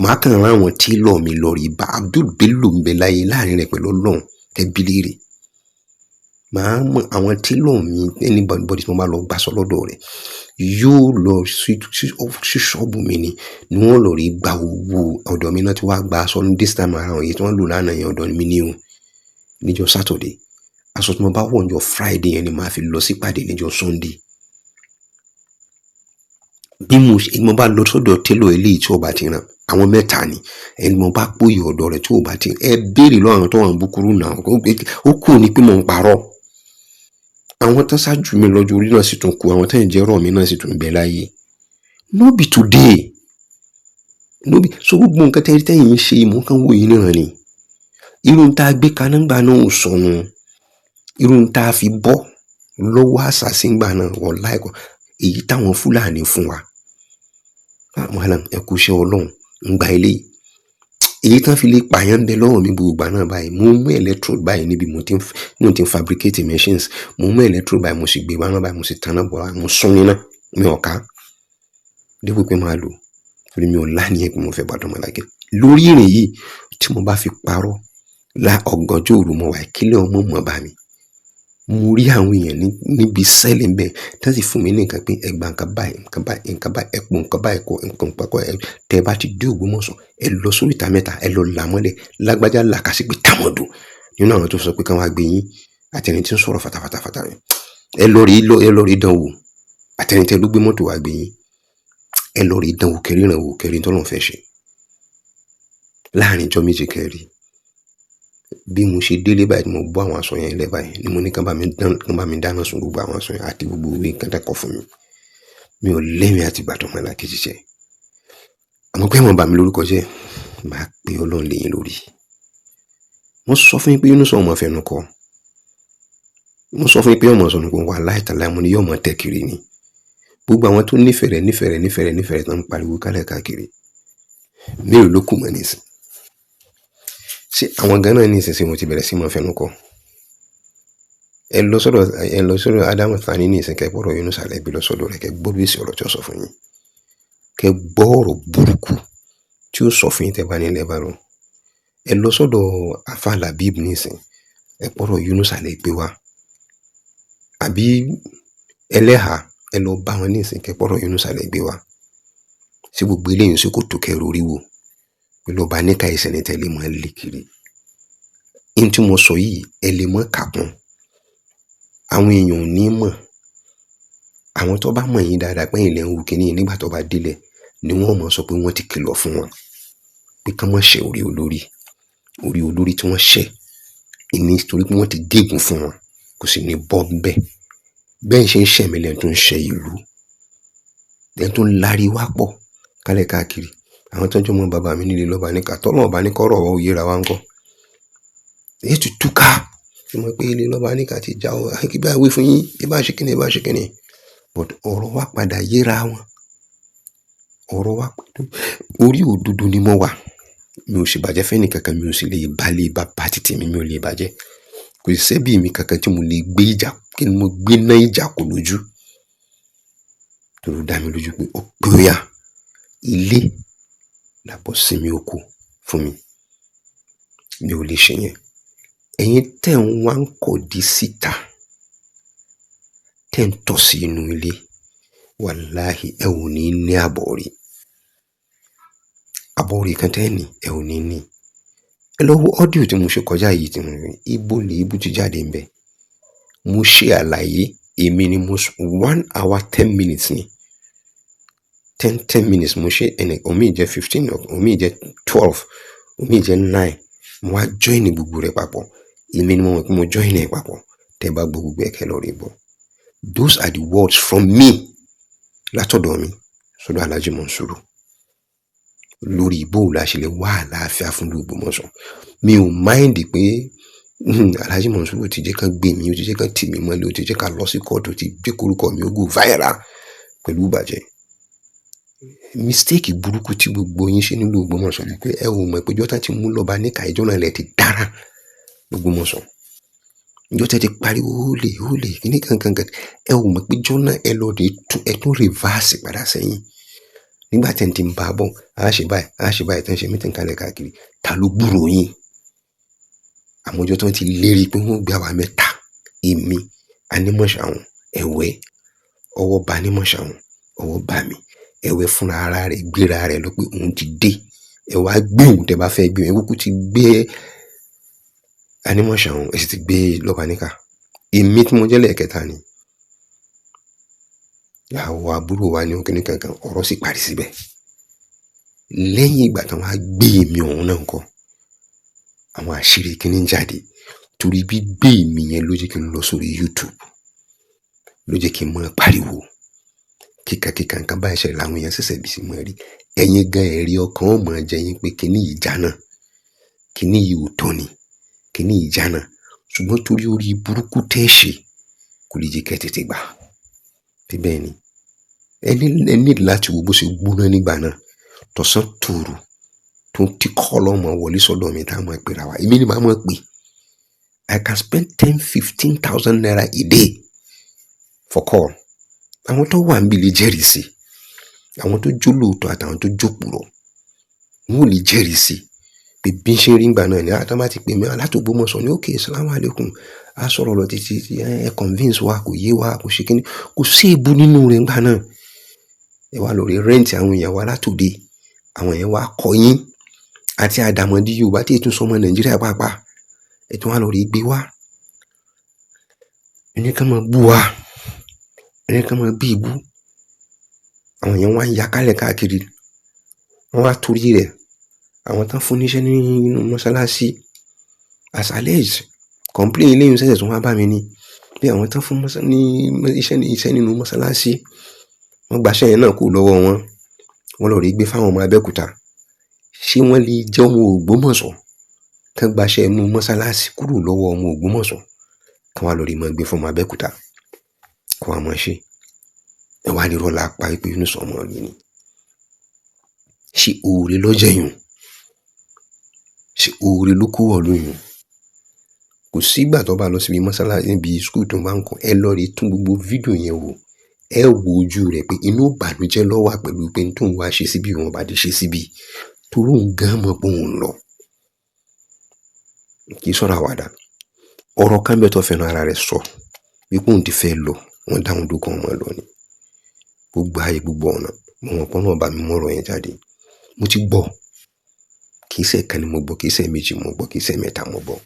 màá kàn rán àwọn tílọ̀ mi lọ rí bá Abdul Bello ń bẹ láyé láàrin rẹ̀ pẹ̀lú Ọlọ́run kẹbílírì màá mọ àwọn tílọ̀ mi anybody tí mo bá lọ gbàsọ lọ́dọ̀ rẹ̀ yóò lọ sí ṣọ́ọ̀bù mi ni wọ́n lọ rí gba owó ọ̀dọ̀ mi náà tí wàá gba aṣọ ní this time around èyí tí wọ́n lò lánàá yẹn ọ̀dọ̀ mi ní o níjọ́ Saturday aṣọ tí mo bá wọ̀ níjọ́ Friday yẹn ni màá fi lọ sípàdé níjọ́ Sunday bí mo bá lọ sọ́dọ̀ télọ̀ eléyìí tí ó bá ti ràn àwọn 3 ni ẹni mo bá pòyè ọ̀dọ̀ rẹ̀ tí ó bá ti ẹ béèrè lọ́wọ́ àwọn tó wà ń búkúrú náà ó kù ní pé mo ń parọ́ àwọn tó ṣáájú mi lọ́jọ́ orí náà sì tún kù àwọn tó ń jẹ́ rọ̀ mi náà sì tún bẹ láyé no be today no be so gbogbo nǹkan tẹ́yìn ń ṣe ìmọ̀ kan wò yín níran ni irun tá a gbé kaná gbà náà ò sọnù irun tá a fi bọ́ lọ́wọ́ àṣàṣíngbà náà wọ̀ láìkọ́ èyí táwọn Fúlàní fún wa malam ẹ kú iṣẹ́ Ọlọ́run ń gba ilé èyí tán fi lè pààyàn ń bẹ lọ́wọ́ mi gbogbo ìgbà náà báyìí mo mú electrode báyìí níbi mo ti ń fabricate machines mo mú electrode báyìí mo sì gbé wá náà báyìí mo sì tanná bọ̀ mo sún níná mi ò ká dípò pé máa lò torí mi ò láníyàn pé mo fẹ́ bàdàn mọ́lágẹ́ lórí ìrìn yìí tí mo bá fi parọ́ ọgànjọ́ òru mo wà kílẹ̀ ọmọ mọ̀ bá mi mo rí àwọn èèyàn níbi sẹ́ẹ̀lì ń bẹ̀ tí wọ́n sì fún mi ní nǹkan pé ẹgbà nǹkan báyìí ẹ̀pọ̀ nǹkan báyìí kọ nǹkan pàkọ́ tẹ́ ẹ bá ti dé Ògbómọ̀ṣọ́ ẹ lọ sórí ìta 3 ẹ lọ là mọ́lẹ̀ lágbájá làkàṣí pé tàmọ̀dù nínú àwọn tó sọ pé káwọn gbé yín àtẹni tí ń sọ̀rọ̀ fatafata rẹ̀ ẹ lọ rí dánwò àtẹni tẹ́ ló gbé mọ́tò wá gbé yín ẹ lọ rí dánwò kẹrin tó lọ́n fẹ́ ṣe láàrin ijọ́ méje kẹrin bí mo ṣe délé báyìí mo bọ́ àwọn aṣọ yẹn lẹ́ báyìí ni mo ní kán bá mi dáná sun gbogbo àwọn aṣọ yẹn àti gbogbo ìwé nǹkan dẹ́kọ̀ fún mi ò lẹ́mìí àti ìgbàdàn mọ́lá kejì jẹ́ àmọ́ pé wọ́n bá mi lórúkọ jẹ́ máa pe Ọlọ́run lẹ́yìn lórí wọ́n sọ fún mi pé Yunus ọmọ fẹnu kọ wọ́n sọ fún mi pé ọmọ sọnù kò wà láìtàlá mo ní yóò mọ tẹ́ kiri ni gbogbo àwọn tó nífẹ̀ẹ́ rẹ̀ tó ń pariwo kálẹ̀ káàkiri mélòó ló kù mọ́ nísìn ṣé àwọn Ghana ní ìsinsìnyí mo ti bẹ̀rẹ̀ sí mọ́ fẹnu kọ ẹ lọ sọ́dọ̀ Adamu Thani ní ìsìn kẹ́ gbọ́dọ̀ Yunus Alẹ́bí lọ sọ́dọ̀ rẹ̀ kẹ́ gbọ́dọ̀ èsì ọ̀rọ̀ tí ó sọ fún yín kẹ́ gbọ́ ọ̀rọ̀ burúkú tí ó sọ fún yín tẹ́ bá nílẹ̀ bá lọ ẹ lọ sọ́dọ̀ Afa Labib ní ìsìn ẹ gbọ́dọ̀ Yunus Alẹ́bí wa àbí ẹlẹ́hà ẹ lọ bá wọn ní ìsìn kẹ́ gbọ́dọ̀ Yunus Alẹ́bí wa sí gbogbo eléyìí sí kò tó kẹ́ rórí wò pẹ̀lú ọba níka ìsẹ̀ni tẹ́lẹ̀ mọ́ lè kiri in tí mo sọ yìí ẹ lè mọ̀ kàkún, àwọn èèyàn ò ní mọ̀, àwọn tó bá mọ̀ yín dáadáa pé ilẹ̀ ń wù kíní nígbà tó bá délẹ̀ ni wọ́n mọ̀ sọ pé wọ́n ti kìlọ̀ fún wọn pé kán mọ̀ ṣe orí olórí tí wọ́n ṣẹ̀ ìní torí pé wọ́n ti gégùn fún wọn kò sì ní bọ́ bẹ́ẹ̀ ṣe ń ṣẹ̀mí lẹ́nu tó ń ṣe ìlú lẹ́nu tó ń lárí wá pọ̀ kálẹ̀ káàkiri. Àwọn tọ́jú ọmọ bàbá mi nílé lọ́ba níkà tọ́lọ́ ọba ní kọ́rọ̀ ọ̀ yẹra wa ń kọ́ èyí ti túká tí mo pé ilé lọ́ba níkà ti já ọ kí bá wí fún yín ẹ bá ṣe kíni but ọ̀rọ̀ wa padà yẹra wọn, ọ̀rọ̀ wa orí òdodo ni mo wà, mi ò sì bàjẹ́ fẹ́ni kankan, mi ò sì lè balẹ̀ bá pàtì tèmi, mi ò lè bàjẹ́, kò sí sẹ́bí mi kankan tí mo lè gbé ìjà kí ni mo gbé ná ìjà kò lójú tó ló dá mi lójú pé ó pé ó yá ilé làbọ̀ sinmi oko fún mi ò lè ṣe yẹn. Ẹ̀yin tẹ́ ń wá ń kọ̀dí síta tẹ́ ń tọ̀ sí inú ilé wàláhì ẹ ò ní ní àbọ̀rí kan tẹ́ ní ẹ ò ní. Ẹ lọ wo ọ́díò tí mo ṣe kọjá yìí tí mo rí ibo ti jáde ń bẹ, mo ṣe àlàyé èmi ni mo 1 hour 10 minutes ni 10 minutes mo ṣe ẹnì omi jẹ́ 15 omi jẹ́ 12 omi jẹ́ 9 mo wá join gbogbo rẹ̀ papọ̀, èmi ni mo mọ̀ pé mo join ẹ̀ papọ̀ tẹ́ bá gbogbo ẹ̀kẹ́ lọ rí bọ̀. Those are the words from me látọ̀dọ̀ mi sọ́dọ̀ Alhaji Monsuru lórí ìbò làṣẹlẹ̀ wà láàfíà fún Ògbómọ̀ṣọ́. Mi ò mind pé Alhaji Monsuru ti jẹ́ kán gbé mi, ó ti jẹ́ kán tì mí mọ́lẹ̀, ó ti jẹ́ ká lọ sí kóòtù, ó ti jẹ́ korúkọ mi ó go viral pẹ̀lú ìbàjẹ́. Mistake burúkú tí gbogbo yín ṣe nílùú Ògbómọ̀ṣọ́ ni pé ẹ ò mọ̀ pé jọ́tà ti mú lọ́ba níkà ìjọ náà lẹ ti dára Ògbómọ̀ṣọ́, jọ́tà ti pariwo hólè kíní kankan ẹ ò mọ̀ pé jọ́nà ẹ lọ dé tún reverse padà sẹ́yìn nígbà tí ẹ ti ń bá a bọ̀ a ṣe báyìí tán ṣe mítìn kalẹ̀ káàkiri ta ló gbúrò yín. Àwọn ọjọ́ tó ń ti lérí pé wọ́n gbé àwa mẹ́ta èmi Anímọ̀ṣàwọn ẹ̀wẹ́ ọwọ́ bá Anímọ̀ṣàwọn ọwọ́ bá mi ẹ̀wẹ́ fúnra ara rẹ̀ gbéra rẹ̀ lọ pé òun ti dé ẹ wá gbé òun tẹ́ bá fẹ́ gbé ẹ kúkú ti gbé Anímọ̀ṣàwọn ẹ sì ti gbé lọ́ba níkà èmi tí mo jẹ́ lẹ́ẹ̀kẹta ni àwọn àbúrò wa ní òkè ní kankan ọ̀rọ̀ sì parí síbẹ̀. Lẹ́yìn ìgbà tí wọ́n á gbé èmi ọ̀hún náà kọ́ àwọn àṣírí kíní jáde torí bí gbé èmi yẹn ló jẹ́ kí n lọ sórí YouTube ló jẹ́ kí n mọ̀ pariwo kíkà nǹkan báyìí ṣẹlẹ̀ láwọn èèyàn ṣẹ̀ṣẹ̀ bí sí mọ́ rí ẹ̀yin gan ẹ̀rí ọkàn ọmọ jẹ́ yín pé kíní yìí jánà kíní yìí ò tọ́ ni kíní yìí jánà ṣùgbọ́n torí orí burúkú tẹ́ ṣe kò lè jẹ́ kẹ́ tètè gbà bíbẹ́ ni ẹ ní láti wo bó ṣe gbóná nígbà náà tọ̀sán tòru tó ti kọ́ lọ́mọ wọlé sọ́dọ̀ mi tá a máa pera wa èmi ni màá mọ̀ pé I can spend 10,000-15,000 naira a day for call. Àwọn tó wà níbi lè jẹ́rìí sí àwọn tó jó lóòótọ́ àtàwọn tó jó purọ́ wọn ò lè jẹ́rìí sí pé bí n ṣe rí ngbà náà ni àtàwọn bá ti pè mí látògbómọ̀ṣọ́ ní okay salamu alaikum a sọ̀rọ̀ lọ títí ẹ convince wa kò yé wa kò ṣe kíní kò sí èébú nínú rẹ̀ ngbà náà ẹ wá lórí rent àwọn èèyàn wa látòde àwọn èèyàn wa kọyín àti àdàmọ̀dí Yorùbá tí ètò sọmọ Nàìjíríà pàápàá ètò wa lórí gbé wa ẹni kan máa bú wa ẹni kan máa bí ibú àwọn èèyàn wa ń ya kálẹ̀ káàkiri wọ́n wá torí rẹ̀ àwọn tán fún níṣẹ́ nínú mọ́ṣáláṣí àṣàlẹ̀ complain ilé ìṣẹ̀ṣẹ̀ tó wá bá mi ní pé àwọn tán fún iṣẹ́ nínú mọ́ṣáláṣí wọ́n gbaṣẹ́ yẹn náà kú lọ́wọ́ wọn lọ rí gbé fáwọn ọmọ Abẹ́òkúta ṣé wọ́n lè jẹ́ ọmọ Ògbómọ̀ṣọ́ kán gbaṣẹ́ inú mọ́ṣáláṣí kúrò lọ́wọ́ ọmọ Ògbómọ̀ṣọ́ kán wá lọ rí mọ́ gbé fún ọmọ Abẹ́òkúta kó wá mọ́ ṣe ẹ wá ní rọ́lá pa pé inú sọmọ ọ̀lú ni ṣe oore lọ́jọ́ yùn ṣe oore ló kó wọ̀ lóyún kò sígbà tó bá lọ síbi mọ́ṣáláṣí níbi skul tó bá ń kọ́ ẹ lọ rí tún gbogbo fídíò yẹn wò ẹ wo ojú rẹ̀ pé inú ìbànújẹ́ ló wà pẹ̀lú pé tó ń wá ṣe síbi wọn bá ti ṣe síbi tó lóun gan mọ̀ pé òun lọ kì í sọ̀rọ̀ àwàdà ọ̀rọ̀ kan bẹ́ẹ̀ tó fẹ́nu ara rẹ̀ sọ wípé òun ti fẹ́ lọ wọ́n dáhùn dókàn ọmọ lọ ni gbogbo ayé gbogbo ọ̀nà mo mọ̀ pọ́n náà bá mi mọ̀rọ̀ yẹn jáde mo ti gbọ́ kì í ṣe kan ni mo gbọ́ kì í ṣe méjì mo gbọ́ kì í ṣe mẹ́ta mo gbọ́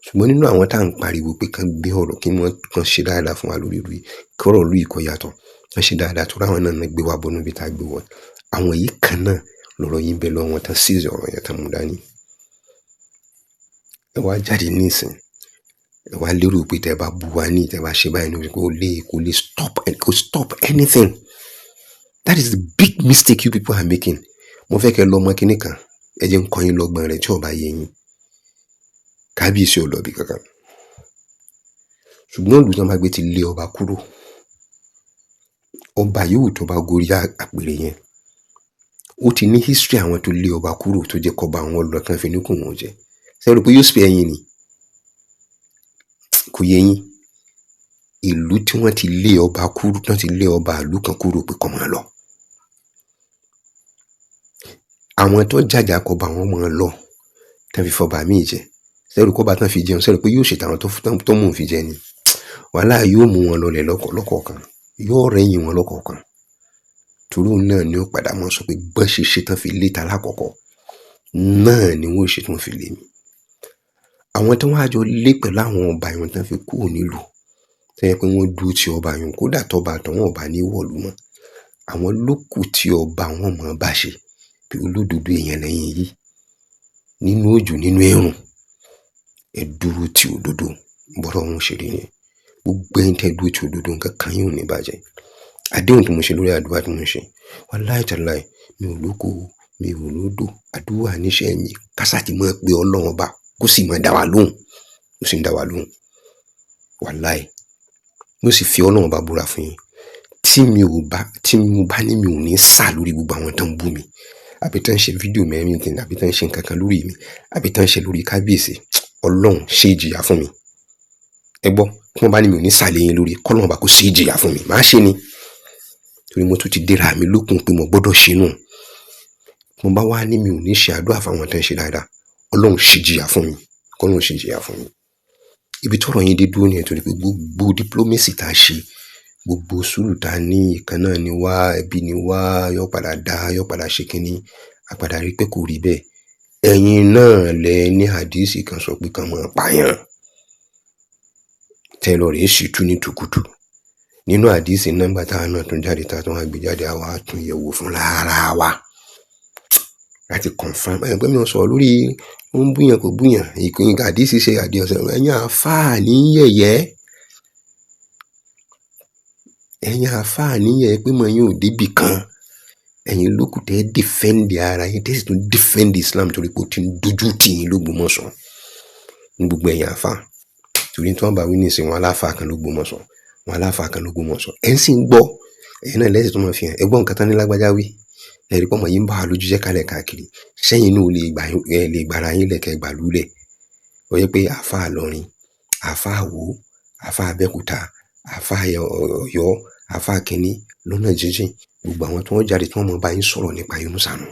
ṣùgbọ́n nínú àwọn tá à ń pariwo pé kán gbé ọ̀rọ̀ kí wọ́n kàn ṣe dáadáa fún wa lórí ìlú yìí kí ọ̀rọ̀ ìlú yìí kó yàtọ̀ wọ́n ṣe dáadáa tó ráwọn náà gbé wa bọ́nú bí tá a gbé wọ́n àwọn yìí kan náà lọ́rọ̀ yìí ń bẹ lọ́wọ́ wọn tán síìsì ọ̀rọ̀ yẹn tán mú dání. ẹ wá jáde nísìn ẹ wá lérò pé tẹ bá bu wa ní tẹ bá ṣe báyìí ní kò lè stop anything. That is the big mistake you people are making. Mo fẹ́ kẹ́ lọ ọmọ kínní kan ẹ jẹ́ ń kọ́ yín lọ́gbọ́n rẹ̀ tí ò bá yé yín. Kábíyèsí ò lọ bí kankan. Ṣùgbọ́n ìlú tí wọ́n bá gbé ti lé ọba kúrò. Ọba yòówù tó bá gorí àpèrè yẹn. Ó ti ní history àwọn tó lé ọba kúrò tó jẹ́ kọ́ba àwọn lọ tán fi ní kò wọ́n jẹ. Ṣé ẹ rò pé yóò spare yín ni? Kò yé yín. Ìlú tí wọ́n ti lé ọba kúrò tán ti lé ọba ìlú kan kúrò pé kó máa lọ. Àwọn tó jàjà kọ́ba àwọn máa lọ tán fi fọba míì jẹ. Sẹ́rù kọ́ba tán fi jẹun sẹ́rù pé yóò ṣètò àwọn tó mú un fi jẹ ni. Wàhálà yóò mú wọn lọlẹ̀ lọ́kọ̀ọ̀kan yóò rẹ́yìn wọn lọ́kọ̀ọ̀kan. Torí náà ni ó padà mọ́ sọ pé bọ́n ṣe ṣe tán fi lé ta lákọ̀ọ́kọ́ náà ni wọ́n ṣe tán fi lé mi. Àwọn tí wọ́n á jọ lé pẹ̀lú àwọn ọba yẹn tán fi kúrò nílùú tẹ́yẹ pé wọ́n dúró ti ọba yẹn kódà tọba àtọ̀wọ́n ọba ní wọ̀lú mọ́. Àwọn lókù tí ọba wọn mọ̀ bá ṣe bí olódodo èèyàn lẹ́yìn yìí nínú òjò nínú ẹ̀rùn ẹ dúró ti òdodo bọ́rọ̀ wọn ṣe rí yẹn gbogbo ẹni tẹ́ dúró ti òdodo nǹkan kan yóò ní bàjẹ́. Àdéhùn tí mo ṣe lórí àdúrà tí mo ṣe wàláhì tàláhì mi ò lóko mi ò lódò àdúrà níṣẹ́ mi kásá ti mọ̀ pé Ọlọ́run ọba kó sì máa dá wa lóhùn kó sì ń dá wa lóhùn wàláhì mo sì fi Ọlọ́run ọba búra fún yín tí mo bá ní mi ò ní sà lórí gbogbo àwọn tó ń bú mi àbí tó ń ṣe fídíò mẹ́rin kí n àbí tó ń ṣe nǹkan kan lórí mi àbí tó ń ṣe lórí kábíyèsí Ọlọ́run ṣe ìjìyà fún mi. Ẹ gbọ́ tí wọ́n bá ní mi ò ní sà lẹ́yìn lórí kọ́lọ́run ọba kó ṣe ìjìyà fún mi máa ṣe ni torí mo tún ti dèrà mi lókun pé mo gbọ́dọ̀ ṣe nù. Mo bá wá ní mi ò ní ṣe àdúrà fáwọn tó ń ṣe dáadáa Ọlọ́run ṣe ìjìyà fún mi kọ́lọ́run ṣe ìjìyà fún mi. Ibi tọ́rọ̀ yín dé dúró nìyẹn torí pé gbogbo diplomacy tá a ṣe gbogbo sùúrù tá a ní ìkan náà ni wá ẹbí ni wá yóò padà dá yóò padà ṣe kínní àpàdà rí pé kò rí bẹ́ẹ̀. Ẹ̀yin náà lẹ ní àdísì kan sọ pé kàn máa pààyàn tẹ́ lọ rèé sì tú ní tùkùtù nínú àdísì nọ́mbà táwọn náà tún jáde tá a tún wá gbé jáde àwa tún yẹ̀wò fún lára wa láti confirm ẹ̀ pé mi ò sọ̀rọ̀ lórí ó ń búyàn kò búyàn ìpín àdísì ṣe àdíọ̀sẹ̀ ẹ̀yin àfáà ní yẹ̀yẹ́ ẹ̀yin àfáà ní yẹ̀yẹ́ pé mọ̀ yín ò débì kan ẹ̀yin lókù tẹ́ defend ara yín tẹ́ sì tún defend Islam torí pé ó ti ń dojú tì yín l'Ógbómọ̀ṣọ́ ní gbogbo ẹ̀yin àfáà torí tí wọ́n bá wí ní ìsìn wọn aláfáà kan l'Ógbómọ̀ṣọ́ wọn aláfáà kan l'Ógbómọ̀ṣọ́ ẹ̀ ń sì ń gbọ́ ẹ̀yin náà lẹ́sìn tó máa fi hàn ẹgbọ́n nǹkan tán ní lágbájá wí ẹ̀rí pọ́mọ yìí ń bá wa lójú jẹ́ kálẹ̀ káàkiri sẹ́yìn náà lè gbára yín lẹ̀kẹ́ gbàlúlẹ̀ ó yẹ pé àfáà Ìlọrin àfáà Ìwó àfáà Abẹ́òkúta àfáà Ọ̀yọ́ àfáà kínní lọ́nà jíjìn gbogbo àwọn tí wọ́n jáde tí wọ́n mọ̀ bá yín sọ̀rọ̀ nípa Yunusa nù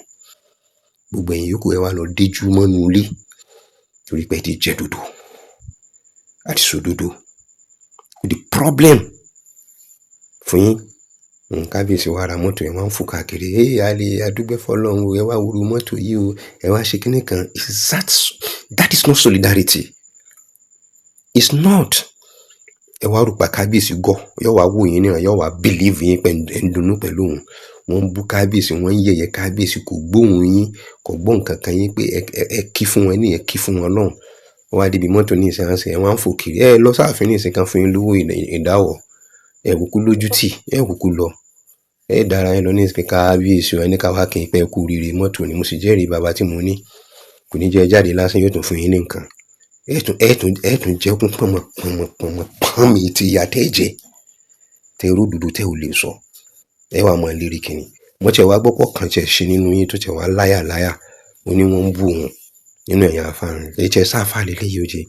gbogbo ẹ̀yin yòókù ẹ wá lọ déjú mọ́nú ilé torí pé ti jẹ́ dodo àti sòdodo the problem fún yín kábíyèsí wa ra mọ́tò ẹ̀ wá ń fò káàkiri alẹ́ adúgbẹ́ fọlọ́run ẹ wá wúru mọ́tò yìí o ẹ wá ṣe kíní kan that is not solidarity it's not. Ẹ wá rò pa kábíyèsí gọ̀ yóò wá wò yín níran yóò wá believe yín pé ẹ̀ ń dunnú pẹ̀lú òun wọ́n ń bú kábíyèsí wọ́n ń yẹ̀yẹ́ kábíyèsí kò gbóhùn yín kò gbọ́ nǹkan kan yín pé ẹ kí fún wọn ní ẹ kí fún wọn lọ́hùn wọ́n wá débi mọ́tò ní ìsìn àǹsìn ẹ wá ń fò kiri ẹ lọ sáàfin ní ìsìn kan fún yín lówó ìdáwọ̀ ẹ kúkú lójú tì ẹ kúkú lọ ẹ dára yín lọ ní ìsìn kábíyèsí ẹ ní ká wá kí n pẹ́ kú rírì mọ́tò ni mo sì jẹ́rìí bàbá tí mo ní kò ní jẹ́ jáde lásán yóò tún fún yín ní nǹkan ẹ̀tún jẹ́ kún pọ̀mọ̀pọ̀mọ̀ mi ti ya tẹ́ jẹ́ tẹ́ ródòdó tẹ́ ò lè sọ ẹ wà mọ́ lérí kìíní wọ́n tẹ̀ wá gbọ́pọ̀ kan tẹ̀ ṣe nínú yín tó tẹ̀ wá láyà ó ní wọ́n ń bú òun nínú ẹ̀yà afáàrin èyí tẹ́ sáfà lélẹ́ yìí ó jẹ́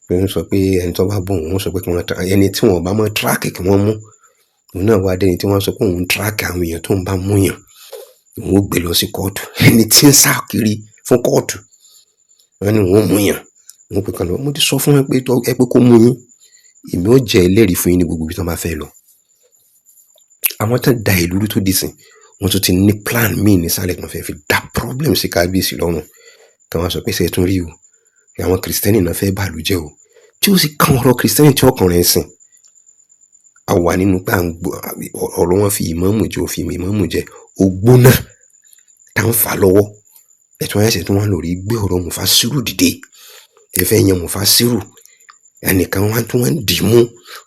pé wọ́n sọ pé ẹni tó bá bú òun sọ pé kí wọ́n ẹni tí wọ́n bá mọ́ tíráàkì kí wọ́n mú òun náà wá dẹni tí wọ́n sọ pé òun tíráàkì àwọn èèyàn tó ń bá mú yàn òun ó gbé lọ sí kóòtù ẹni tí ń sá kiri fún kóòtù wọ́n ní òun ó mú yàn mo pe kan lọ mo ti sọ fún ẹ pé kó mú yín èmi ó jẹ́ ẹlẹ́rìí fún yín ní gbogbo ibi tí wọ́n bá fẹ́ lọ àwọn tó da ìlú tó dì sìn wọ́n tún ti ní plan míì nísàlẹ̀ kan fẹ́ fi dá problem sí kábíyèsí lọ́rùn kí wọ́n sọ pé ṣe tún rí o àwọn kìrìsìtẹ́nì náà fẹ́ bàlújẹ́ o, tí ó sì kan ọ̀rọ̀ kìrìsìtẹ́nì tí ọkàn rẹ̀ sìn. A wà nínú pé ọ̀rọ̀ wọn fi ìmáàmù jẹ òfin ìmáàmù jẹ ògbóná tá ń fà lọ́wọ́. Ẹ̀tún ẹ̀sẹ̀ tí wọ́n lò rí gbé ọ̀rọ̀ Mufasiru dìde, ẹ̀fẹ́ yan Mufasiru, ẹnìkan wọn tí wọ́n dì mú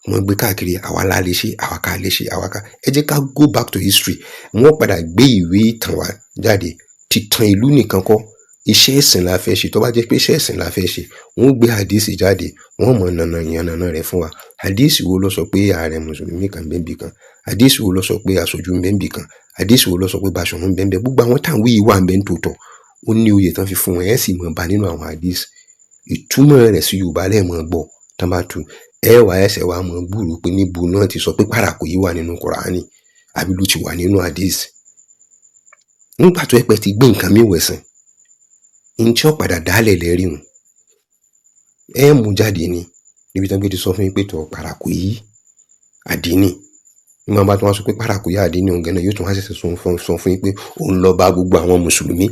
wọn gbé káàkiri, àwa la lè ṣe, àwa ká lè ṣe, àwa ká. Ẹ jẹ́ ká go back to history. Wọ́n padà gbé ìwé ìtàn wa jáde. Tìtàn ìlú nìkan kọ́, iṣẹ́ ẹ̀sìn la fẹ́ ṣe. Tó bá jẹ́ pé iṣẹ́ ẹ̀sìn la fẹ́ ṣe, wọ́n gbé hadisi jáde, wọ́n mọ̀ nànà rẹ̀ fún wa. Hadisi wo ló sọ pé ààrẹ mùsùlùmí kan bẹ́ẹ̀ bì kan? Hadisi wo ló sọ pé aṣojú ń bẹ́ẹ̀ bì kan? Hadisi wo ló sọ pé Basọ̀run ń bẹ́ẹ̀ bẹ́ẹ̀? Gbogbo àwọn táwọn yìí wà ń bẹ́ẹ̀ tòótọ́. Ó ní oyè tán fi fún wọn, ẹ̀ sì mọ̀ bá nínú àwọn hadisi. Ìtumọ̀ rẹ̀ sí Yorùbá lẹ́ẹ̀ mọ̀ gbọ́ tán bá tu. Ẹsẹ̀ wa mọ̀ gbúrò pé níbo náà ti sọ pé pàràkò yìí wà nínú Kùránì àbí ló ti wà nínú hadisi. Nígbà tó ẹpẹ ti gbé nǹkan mi wẹ̀sìn, ní tí ó padà dálẹ̀ lẹ́rìí hùn, ẹ mú jáde ni níbi tán gbé ti sọ fún yín pé tọ̀ pàràkò yìí àdínì. Nígbà bá tún wá sọ pé pàràkò yìí àdínì òun gẹ́nà yóò tún wá ṣẹ̀ṣẹ̀ sọ fún yín pé òun lọ bá gbogbo àwọn mùsùlùmí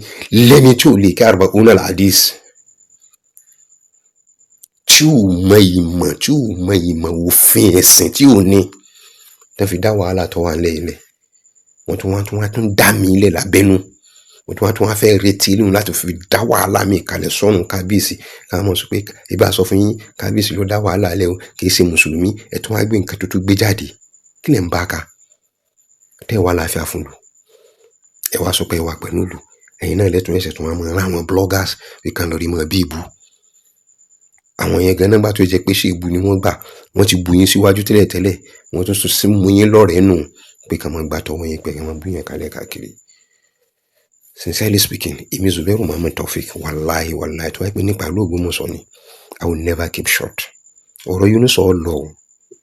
lẹ́ni tí ò lè kí àrùbá òun náà hadisi. Tí ò mọ ìmọ̀ òfin ẹ̀sìn tí ò ní, tán fi dá wàhálà tó wà nílẹ̀ ilẹ̀. Wọ́n tún dá mi ilẹ̀ lábẹ́nú. Wọ́n tún wá fẹ́ retí inú láti fi dá wàhálà mi kalẹ̀ sọ́run kábíyèsí. Ká mọ̀ sọ pé ibà sọ fún yín kábíyèsí ló dá wàhálà lẹ́ o, kì í ṣe mùsùlùmí. Ẹ tún wá gbé nǹkan tuntun gbé jáde. Kí lẹ̀ ń bá ka? Tẹ́ wà láfíà fún lù. Ẹ wá sọ pé ẹ wà pẹ̀lú lù. Ẹ̀yin náà lẹ́tún ẹ̀sẹ̀ tún wá mọ̀ àwọn bloggers wí kan lórí mọ̀ bí ìbú. Àwọn yẹn gan nígbà tó jẹ́ pé ṣé ìbú ni wọ́n gbà, wọ́n ti bu yín síwájú tẹ́lẹ̀. Wọ́n tún sí mú yín lọ́rẹ̀ẹ́ nù pé ká máa gbà tọwọ́ yín pé ká máa bú yín kalẹ̀ káàkiri. Sincerely speaking, èmi Zubairu Muhammad Taofeek, wàláhì tó wáyé pé nípa ìlú Ògbómọ̀ṣọ́ ni, I will never keep short. Ọ̀rọ̀ Yunusa lọ,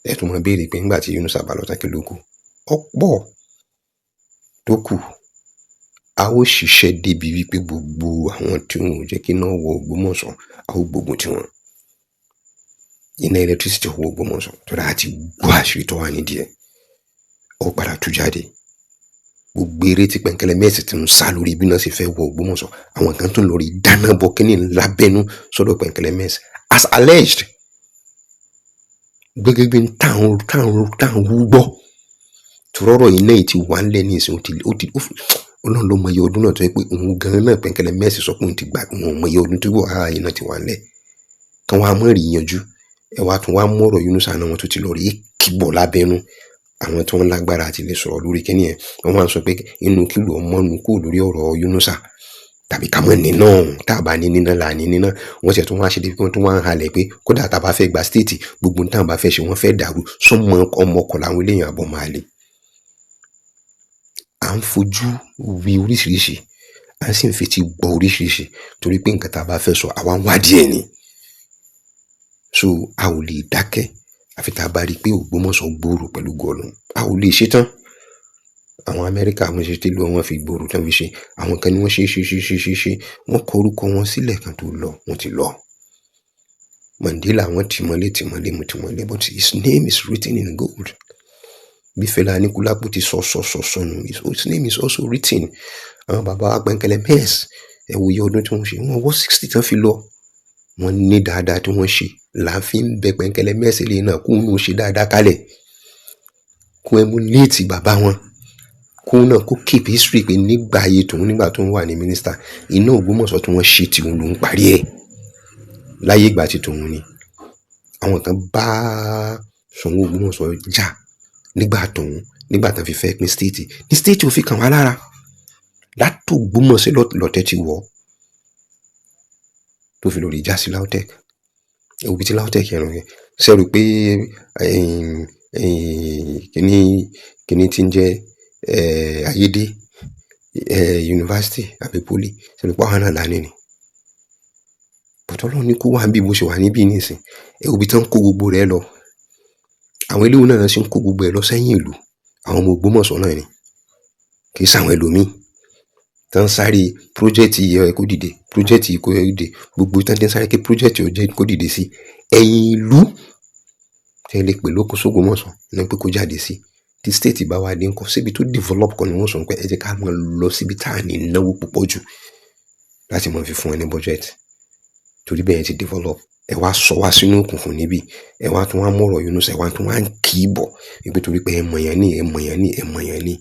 ẹ tún máa béèrè pé nígbà tí Yunusa bá lọ tán kí ló kù. Ọ̀pọ̀ tó kù, a ó ṣiṣẹ́ débi wípé gbogbo àwọn tí wọn ò jẹ́ kí náà wọ Ògbómọ̀ṣọ́, a ó gbógun tí wọn. Iná electricity wọ Ògbómọ̀ṣọ́ tó dáa ti gbọ́ àṣírí tó wà nídìí ẹ̀. Ó padà tú jáde. Gbogbo eré tí Pẹ̀nkẹ́lẹ́ Mẹ́sì ti ń sá lórí bí náà ṣe fẹ́ wọ Ògbómọ̀ṣọ́, àwọn kan tún lórí dáná bọ kíní lábẹ́nú sọ́dọ̀ Pẹ̀nkẹ́lẹ́ Mẹ́sì as alleged. Gbẹgbẹgbẹ táwọn wú gbọ́ tòrọ́rọ̀ iná yìí ti wà ńlẹ̀ ní ìsìn Ọlọ́run ló mọ iye ọdún náà tó yẹ pé òun gan náà Pẹ̀nkẹ́lẹ́ Mẹ́sì sọ pé òun ti gbà òun mọ iye ọdún tí wọ́n ara iná ti wà ńlẹ̀. Kan wá mọ́ rí yanjú, ẹ wá tún wá mọ́rọ̀ Yunusa náà wọ́n tún ti lọ rí kíbọ̀ lábẹ́nú. Àwọn tí wọ́n lágbára àti lè sọ̀rọ̀ lórí kíní ẹ̀, wọ́n máa ń sọ pé inú kílò ọmọnù kú lórí ọ̀rọ̀ Yunusa tàbí ká mọ̀ nínà ọ̀hún tàbá ní níná là ní níná. Wọ́n sì tún wá ṣe débi pé wọ́n tún wá ń halẹ̀ pé kódà tá a bá fẹ́ gba stéètì gbogbo táwọn bá fẹ́ ṣe wọ́n fẹ́ dàrú sọ́mọ ọmọkọ̀ làwọn eléyàn àbọ̀ máa lè. À ń fojú rí oríṣiríṣi, à ń sì ń fetí gbọ́ oríṣiríṣi torí pé nǹkan tá a bá fẹ́ sọ àwa ń wádìí ẹ̀ ni. So a ò lè dákẹ́ àfi tá a bá rí pé Ògbómọ̀ṣọ́ gbòòrò pẹ̀lú gọ́ọ̀lù. A ò lè ṣe tán. Àwọn Amẹ́ríkà wọ́n ṣe tẹ́lẹ̀ wọ́n fi gbòòrò tán fi ṣe. Àwọn kan ní wọ́n ṣe. Wọ́n kọ orúkọ wọn sílẹ̀ kan tó lọ, wọ́n ti lọ. Mandela wọ́n tìmọ́lé but his name is written in gold. Bí Fẹlá Aníkúlápó ti sọ nù, his name is also written. Àwọn bàbá Pẹ̀nkẹ́lẹ́ Mẹ́sì ẹ wo iye ọdún tí wọ́n ṣe, wọ́n wọ́ 60 tán fi lọ. Wọ́n ní dáadáa tí wọ́n ṣe láàfin bẹ Pẹ̀nkẹ́lẹ́ Mẹ́sì lè náà kún un ṣe dáadáa kalẹ̀. Kún emulate bàbá wọn. Kún náà kó keep history pé nígbà ayé tòun nígbà tó ń wà ní mínísítà, iná Ògbómọ̀ṣọ́ tí wọ́n ṣe tí òun ló ń parí ẹ̀. Láyé ìgbà tí tòun ni. Àwọn kan bá Ṣọ̀ún Ògbómọ̀ṣọ́ jà nígbà tòun, nígbà tán fi fẹ́ pín stéètì. Ní stéètì ò fi kàn wá lára. Látò Ògbómọ̀ṣọ́ lọ́tẹ̀ ti wọ̀ tó fi lórí ìjà sí LAUTECH. Òbí tí LAUTECH yẹn rẹ̀ ṣẹ́rù pé kíní tí ń jẹ́ ayédè yunifásitì àbí poli ṣẹ́rù pé àwọn náà lánìí ni. Bọ̀tọ́ lọ́wọ́ ní kó wà bí mo ṣe wà níbí nísìn. Òbí tán kó gbogbo rẹ̀ lọ. Àwọn ilé ìwé náà ṣe ń kó gbogbo ẹ̀ lọ sẹ́yìn ìlú. Àwọn ọmọ Ògbómọ̀ṣọ́ náà ni. Kì í ṣàwọn ẹlòmíì. Tán sáré pírójẹ́tì kó dìde, pírójẹ́tì kó dìde, gbogbo tán tẹ́ sáré kí pírójẹ́tì kó dìde sí. Ẹ̀yìn ìlú tẹ́ lè pè lóko s'Ògbómọ̀ṣọ́ ní pé kó jáde sí. Tí stéètì bá wá dé ńkọ́ síbi tó develop kan ni wọ́n sọ pé ẹ jẹ́ ká máa lọ síbi tá à ní náwó púpọ̀ jù láti máa fi fún ẹni bọ́jẹ́tì. torí bẹ́ẹ̀ ti develop ẹ wá sọ wá sínú òkùnkùn níbí ẹ wá tún wá mọ̀rọ̀ Yunus ẹ wá tún wá ń kì í bọ̀ wípé torí pé ẹ mọ̀yàn ní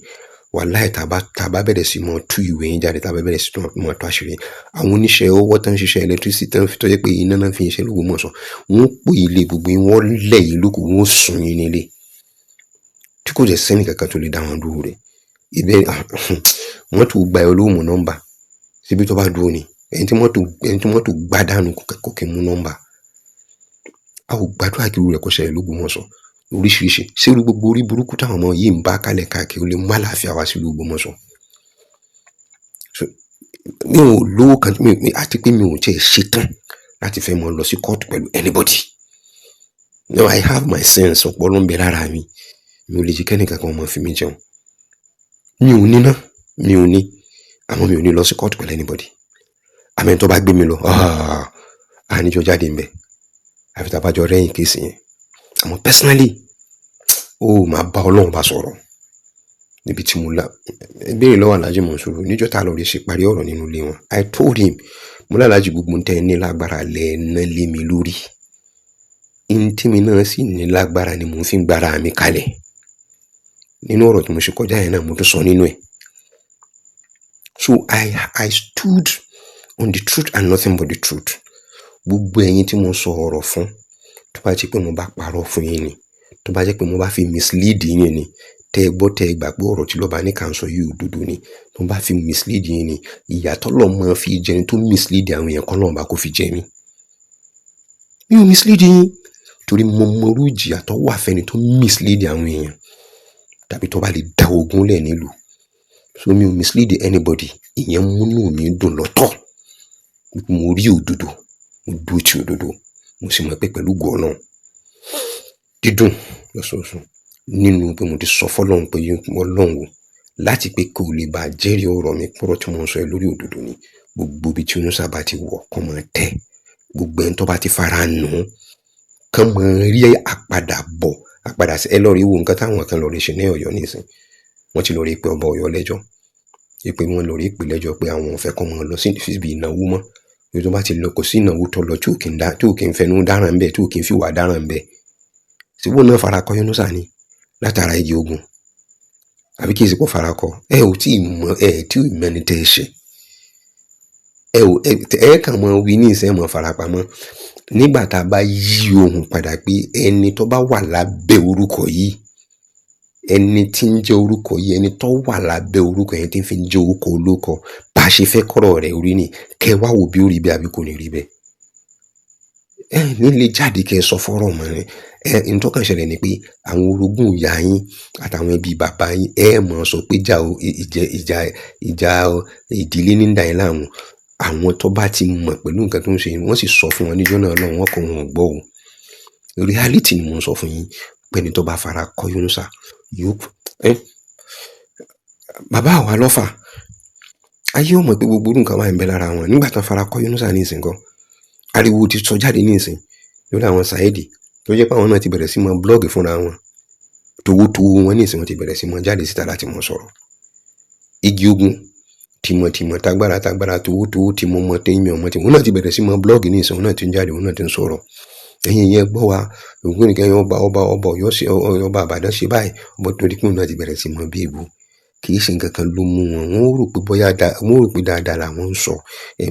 wàláhì tá bá bẹ̀rẹ̀ sí mọ́ tú ìwé yín jáde tá bá bẹ̀rẹ̀ sí mọ́ tú àṣírí àwọn oníṣẹ́ owó tán ṣiṣẹ́ electricity tán fi tọ́jú pé iná náà fi iṣẹ́ l'Ógbómọ̀ṣọ́ wọ́n pò ilé gbogbo yín wọ́n lẹ̀ yín lóko wọ́n sùn yín nílé tí kò jẹ́ sẹ́ni kankan tó lè dá wọn dúró rẹ̀ ibẹ̀ wọ́n tún gba ẹ olóhùn nọ́mbà síbi tó bá dúró ni ẹni tí mọ́tò gbá dànù kò kí mú nọ́mbà a ò gbàdúrà kí irú rẹ̀ kó ṣẹlẹ̀ l'Ógbómọ̀ṣọ́ oríṣiríṣi sírú gbogbo orí burúkú táwọn ọmọ yìí ń bá kálẹ̀ káàkiri ó lè mú àlàáfíà wá sí l'Ógbómọ̀ṣọ́ mi ò lówó kan àti pé mi ò tiẹ̀ ṣetán láti fẹ́ mọ lọ sí court pẹ̀lú anybody no I have my sense ọpọlọ ń bẹ lára mi ò lè jí kẹ́nìkan kan ọmọ fi mi jẹun mi ò ní ná mi ò ní àmọ́ mi ò ní lọ sí court pẹ̀lú anybody àmì tó bá gbé mi lọ àníjọ jáde ń bẹ àfi tàbájọ rẹ́yìn kéèsì yẹn àmọ́ personally máa bá Ọlọ́run bá sọ̀rọ̀ níbi tí mo la ìbéèrè lọ́wọ́ Alhaji Monsuru níjọ́ tá lọ rí ṣe parí ọ̀rọ̀ nínú ilé wọn I told him mo lálàájì gbogbo ń tẹ́ ní lágbára lẹ́ẹ̀ná lé mi lórí ntí mi náà sì ní lágbára ni mo fi ń gbára mi kalẹ̀ nínú ọ̀rọ̀ tí mo ṣe kọjá yẹn náà mo tún sọ nínú ẹ̀ so I stood on the truth and nothing but the truth gbogbo ẹ̀yin tí mo sọ ọ̀rọ̀ fún tó bá jẹ́ pé mo bá parọ́ fún yín ni tó bá jẹ́ pé mo bá fi mislead yín ni tẹ́ ẹ gbọ́ tẹ́ ẹ gbà pé ọ̀rọ̀ tí lọ́ba ní kà ń sọ yìí òdodo ni tó bá fi mislead yín ni ìyàtọ̀ lọ́ mọ́ fi jẹni tó mislead àwọn èèyàn kan lọ́wọ́ bá kó fi jẹ mí mi ò mislead yín torí mo mọrú ìjìyà tó wà fẹ́ni tó mislead àwọn èèyàn tàbí tó bá lè da ogun lẹ̀ nílùú so mi ò mislead anybody ìyẹn múnú mi dùn lọ́tọ̀ mo rí òdodo mo dúró ti òdodo mo sì mọ̀ pé pẹ̀lú gọ́ náà dídùn lọ́sọ̀ọ̀sù nínú pé mo ti sọ fọ́lọ́run pé Ọlọ́run wò láti pé kò lè bá jẹ́rìí ọ̀rọ̀ mi pọ̀rọ̀ tí mo ń sọ ẹ lórí òdodo ni gbogbo ibi tí Yunusa bá ti wọ̀ kọ́ mọ́ tẹ́ gbogbo ẹni tó bá ti fara nù kán mọ́ rí àpadà sí ẹ lọ rí wo nǹkan táwọn kan lọ rí ṣe ní Ọ̀yọ́ nísìn wọ́n ti lọ rí pé ọba Ọ̀yọ́ lẹ́jọ́ pé wọ́n lọ rí pé lẹ́jọ́ pé àwọn ò fẹ́ kọ́ mọ́ lọ sí ibi ìnáwó mọ́ bí tó bá ti lọ kò sí ìnáwó tó lọ tí ò kí ń fẹnu dáràn bẹ́ẹ̀ tí ò kí ń fìwà dáràn bẹ́ẹ̀ síbò náà farakọ Yunusa ni látara igi ogun àbí kí ìsìnkú farakọ ẹ ò tí ì mọ ẹni tẹ́ ẹ ṣe ẹ kàn mọ wí ní ìsẹ́ mọ farapamọ́ nígbà tá a bá yí ohun padà pé ẹni tó bá wà lábẹ́ orúkọ yìí ẹni tí ń jẹ́ orúkọ yìí ẹni tó wà lábẹ́ orúkọ yẹn tí ń fi ń jẹ́ orúkọ olóko bá a ṣe fẹ́ kọ́rọ̀ rẹ̀ orí ni kẹ́ wá wò bí ó rí bẹ́ẹ̀ àbí kò ní rí bẹ́ẹ̀ nílé jáde kẹ́ sọ fọ́rọ̀ mọ́ ntọ́kàn ṣẹlẹ̀ ni pé àwọn orogún ìyá yín àtàwọn ẹbí bàbá yín mọ̀ sọ pé ìjà ìdílé ní dà yín láàmú àwọn tó bá ti mọ̀ pẹ̀lú nǹkan tó ń ṣe wọ́n sì sọ fún wọn níjọ́ náà lọ́wọ́ wọn kò wọ́n gbọ́ o reality ni mo ń sọ fún yín pẹ́ni tó bá fara kọ Yunusa yóò bàbá àwa lọ́fà ayé ò mọ̀ pé gbogbo nǹkan wà ń bẹ lára wọn nígbà tán fara kọ Yunusa ní ìsìn kan ariwo ti sọ jáde ní ìsìn lórí àwọn Saidi tó jẹ́ pé àwọn náà ti bẹ̀rẹ̀ sí mọ blọ́ọ̀gì fúnra wọn tòwótòwó wọn ní ìsìn wọn ti bẹ̀rẹ̀ sí mọ jáde síta láti mọ sọ̀rọ̀ igi ogun tìmọ̀tìmọ̀ tagbára tòwótòwó tìmọ̀mọ̀ tẹ́yìnmí ọmọ tí wọn náà ti bẹ̀rẹ̀ sí mọ blọ́ọ̀gì ní ìsìn wọn náà ti ń jáde wọn náà ti ń sọ̀rọ̀ ẹ̀yin yẹn gbọ́ wa ògùn nìkan ọba Ọ̀yọ́ ṣe ọba Ìbàdàn ṣe báyìí ọba tó di pé wọn náà ti bẹ̀rẹ̀ sí mọ bí ewu kì í ṣe nǹkan kan ló mú wọn wọn rò pé dáadáa làwọn ń sọ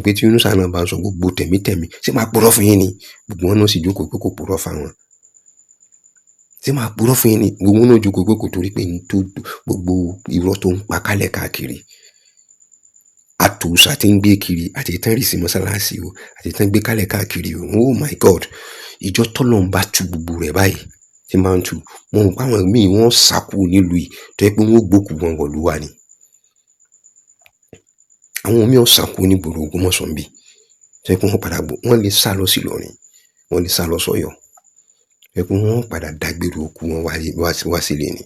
pé tí Yunusa náà bá ń sọ gbogbo tẹ̀mítẹ̀mí ṣé máa purọ́ fún yín ni gbogbo wọn náà sì jókòó pé kò purọ́ fáwọn ṣé máa purọ́ fún yín ni gbogbo wọn náà jókòó pé kò torí pé gbogbo irọ́ tó ń pa kálẹ̀ káàkiri àtòsà tí ń gbé kiri àti ìtàn rì sí mọ́sálásí o àti ìtàn gbé kálẹ̀ káàkiri o oh my God ìjọ tọ́lọ̀ ń bá tu gbogbo rẹ̀ báyìí tí máa ń tu wọn ò páwọn míì wọ́n sàkú nílùú yìí tó yẹ pé wọ́n gbókù wọn wọ̀lú wa ni àwọn míì wọ́n sàkú ní gbòòrò Ògbómọ̀ṣọ́ ń bì tó yẹ pé wọ́n padà gbó wọ́n lè sá lọ sí Ìlọrin wọ́n lè sá lọ sọ́yọ́ tó yẹ pé wọ́n padà dágbére òkú wọn wá sílé ni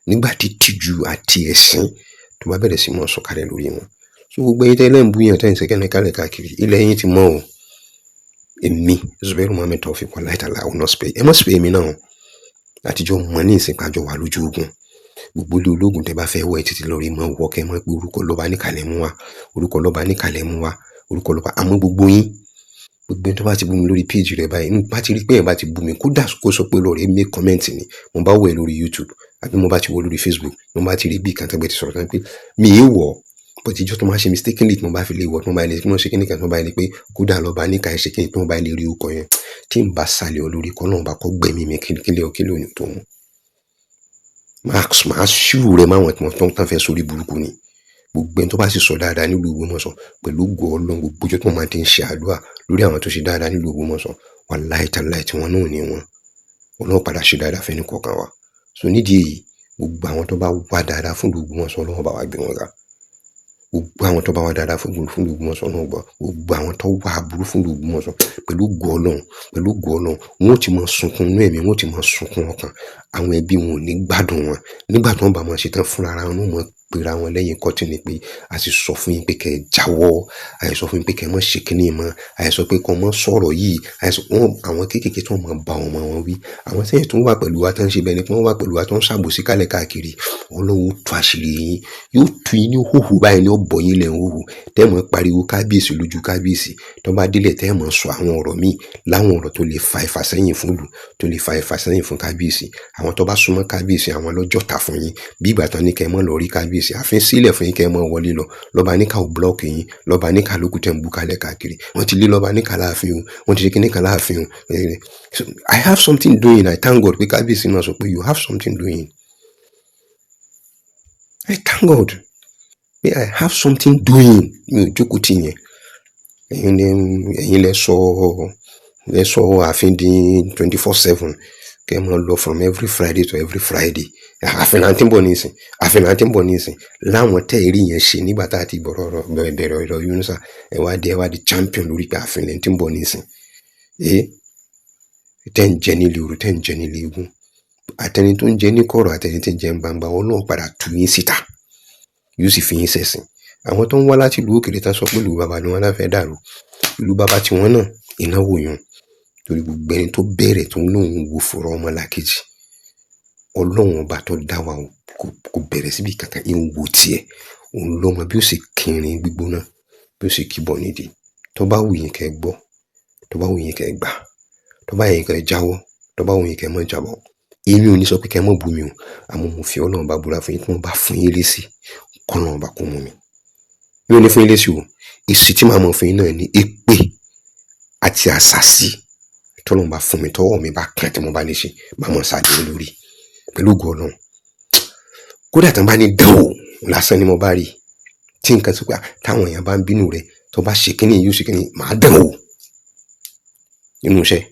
nígbà tí tìjú àti ẹ̀sìn tó bá bẹ̀rẹ̀ sí mọ́ sọ̀kalẹ̀ lórí wọn so gbogbo ẹ̀yin tẹ́lẹ̀ ń bú yàn tẹ́yìn sẹ́kẹ́ni kálẹ̀ káàkiri ilẹ̀ yín ti mọ́ o èmi Zubairu Muhammed Taofeek Wallahi-Taala I will not spare ẹ mọ́ spare mi náà àtijọ́ mọ́ ní ìsìnkájọ́ wà lójú ogun gbogbo ilé ológun tẹ́ bá fẹ́ wọ ẹ títí lórí mọ́ wọ́kẹ́ mọ́ pé orúkọ lọ́ba níkàlẹ̀ mú wa orúkọ lọ́ba níkàlẹ̀ mú wa orúkọ lọ́ba àmọ́ gbogbo yín gbogbo ẹni tó bá ti bú mi lórí page rẹ báyìí bá ti rí pé ẹ̀ bá ti bú mi kódà kó sọ pé lọ́ọ̀rẹ́ make comment ni mo bá wọ̀ ẹ́ lórí YouTube àbí mo bá ti wọ̀ lórí Facebook mo bá ti rí bí kan tẹ́gbẹ́ ti sọ̀rọ̀ tán pé mi ì wọ̀ but ìjọ tó máa ṣe mistakenly tí mo bá fi lè wọ̀ tí mo bá lè tí mo ṣe kíní kan tí mo bá lè pé kódà lọ́ba níka ẹ̀ ṣe kíní tí mo bá lè rí orúkọ yẹn tí n bá sàlẹ̀ ọ lórí kọ́ náà bá kọ́ gbẹ̀mí mi kílẹ̀ òní tó mú máa ṣírù rẹ máwọn tí wọ́n fẹ́ sórí burúkú ni gbogbo ẹni tó bá sì sọ dáadáa nílùú Ògbómọ̀ṣọ́ pẹ̀lú ògo Ọlọ́run gbogbo ọjọ́ tó máa ti ń ṣe àdúrà lórí àwọn tó ṣe dáadáa nílùú Ògbómọ̀ṣọ́ wàláhì tàláhì tí wọ́n náà ní wọn Ọlọ́run padà ṣe dáadáa fẹ́ni kọ̀ọ̀kan wa so nídìí èyí gbogbo àwọn tó bá wá dáadáa fún ìlú Ògbómọ̀ṣọ́ Ọlọ́run bá wa gbé wọn ga gbogbo àwọn tó bá wá dáadáa fún ìlú Ògbómọ̀ṣọ́ náà gbọ́ gbogbo àwọn tó wá aburú fún ìlú Ògbómọ̀ṣọ́ pẹ̀lú ògo Ọlọ́run wọn ò ti máa sunkún inú ẹ̀mí wọn ò ti máa sunkún ọkàn àwọn ẹbí wọn ò ní gbádùn wọn nígbà tó ń bá wọn ṣe tán fúnra ara wọn mọ̀ pera wọn lẹ́yìn kọ́tì ni pé a sì sọ fún yín pé kẹ́ ẹ jáwọ́ a sì sọ fún yín pé kẹ́ ẹ mọ̀ ṣe kíní mọ́ a sì sọ pé kọ́ mọ́ sọ̀rọ̀ yìí a sì sọ àwọn kéékèèké tó máa bá ọmọ wọn wí àwọn sẹ́yìn tó ń wà pẹ̀lú wa tó ń ṣe bẹ́ẹ̀ ni pé wọ́n wà pẹ̀lú wa tó ń ṣàbòsí kálẹ̀ káàkiri Ọlọ́run tú àṣírí yín yóò tú yín ní hòhò báyìí ní ọ̀bọ̀ yín lẹ̀ ń hòhò tẹ́ mọ̀ pariwo kábíyèsí lójú kábíyèsí tó bá délẹ̀ tẹ́ mọ̀ sọ àwọn ọ̀rọ̀ míì láwọn ọ̀rọ̀ tó lè fa ìfàsẹ́yìn fún ìlú tó lè fa ìfàsẹ́yìn fún kábíyèsí àwọn tó bá súnmọ́ kábíyèsí àwọn lọ́jọ́ ta fún yín bí ìgbà tán ní kẹ́ mọ́ lọ rí kábíyèsí àfin sílẹ̀ fún yín kẹ́ mọ́ wọlé lọ lọ́ba níkà ò blọ́ọ̀kì yín lọ́ba níkà lókù tẹ́ ń bú kalẹ̀ káàkiri wọ́n ti lé lọ́ba níkà láàfin o wọ́n ti ṣe kíní kan láàfin o so I have something doing I thank God pé kábíyèsí náà sọ pé you have something doing I thank God pé I have something doing mi ò jókòó tì yẹn ẹ̀yin lẹ sọ ààfin di 24/7 kẹ́ mọ́ lọ from every Friday to every Friday àfihàn tí ń bọ̀ nísìn láwọn tẹ́ ẹ̀rí yẹn ṣe nígbà tá a ti bẹ̀rẹ̀ ọ̀rọ̀ Yunusa ẹ wá di champion lórí pé àfihàn tí ń bọ̀ nísìn tẹ́ ń jẹ nílé òru tẹ́ ń jẹ nílé egun àtẹni tó ń jẹ ní kọ̀rọ̀ àtẹni tí ń jẹ ń gbangba Ọlọ́run padà tú yín síta yóò sì fi yín sẹ̀sìn àwọn tó ń wá láti ìlú òkèèrè tán sọ pé ìlú bàbá ni wọ́n láfẹ́ dàrú ìlú bàbá tiwọn náà ìnáwó yun torí gbogbo ẹni tó bẹ̀rẹ̀ tó ń lóun wo fọ̀rọ̀ ọmọ làkejì Ọlọ́run ọba tó dá wa kò bẹ̀rẹ̀ síbi kankan ń wo tiẹ̀ òun lọ́mọ bí ó sì kìnrin gbígbóná bí ó sì kíbọ̀ nídìí tó bá wù yín kẹ́ gbọ́ tó bá wù yín kẹ́ gbà tó bá yín kẹ́ jáwọ́ tó bá wù yín kẹ́ mọ́ jábọ́ èmi ò ní sọ pé kẹ́ mọ́ bú mi o àmọ́ mo fi Ọlọ́run bá búra fún yín tí wọ́n bá fún yín lésì kọ́lọ́run bá kó mú mi ò ní fún yín lésì o èsì tí màá mọ̀ fún yín náà ní èpè àti àṣàsí tọ́lọ́run bá fún mi tọ́wọ́ mi bá kàn tí mo bá lè ṣe bá mọ̀ sáàdé lórí pẹ̀lú ògo Ọlọ́run kódà tán bá ní dánwò lásán ni mo bá rí tí nǹkan tó pé táwọn èèyàn bá ń bínú rẹ tó bá ṣe kíní yóò ṣe kíní màá dánwò nínú iṣẹ́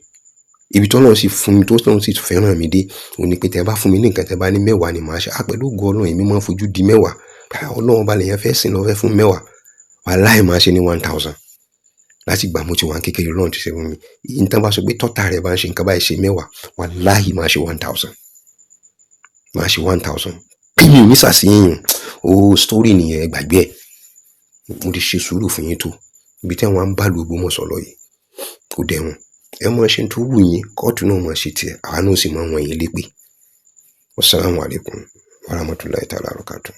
ibi tọ́lọ́run sì fún mi tó tọ́lọ́run sì fẹ́ràn mi dé òun ni pé tẹ́ bá fún mi ní nǹkan tẹ́ bá ní 10 ni màá ṣe pẹ̀lú ògo Ọlọ́run èmi máa ń fojú di 10 Ọlọ́run bá lè yẹn fẹ́ sìn lọ fẹ́ fún 10 wàláhì máa ṣe ní 1000 láti gbà mo ti wà kékeré Ọlọ́run ti ṣe fún mi yìí tán bá sọ pé tọ́ta rẹ̀ bá ń ṣe nǹkan báyìí ṣe 10 wàláhì máa ṣe 1000 máa ṣe 1000 pínlẹ ní sàṣeyàn story nìyẹn gbàgbé ẹ mo ti ṣe sùúrù fún yín tó ibi tí wọn bá lu Ògbómọ̀ṣọ́ lọ yìí kò dẹ̀wọ̀n ẹ mọ ṣe tó wù yín kóòtù náà mọ ṣe tiẹ̀ àwa náà sì mọ wọn yín lépè. Wassalamu alaikum warahmatullahi ta'ala wabarakatuh.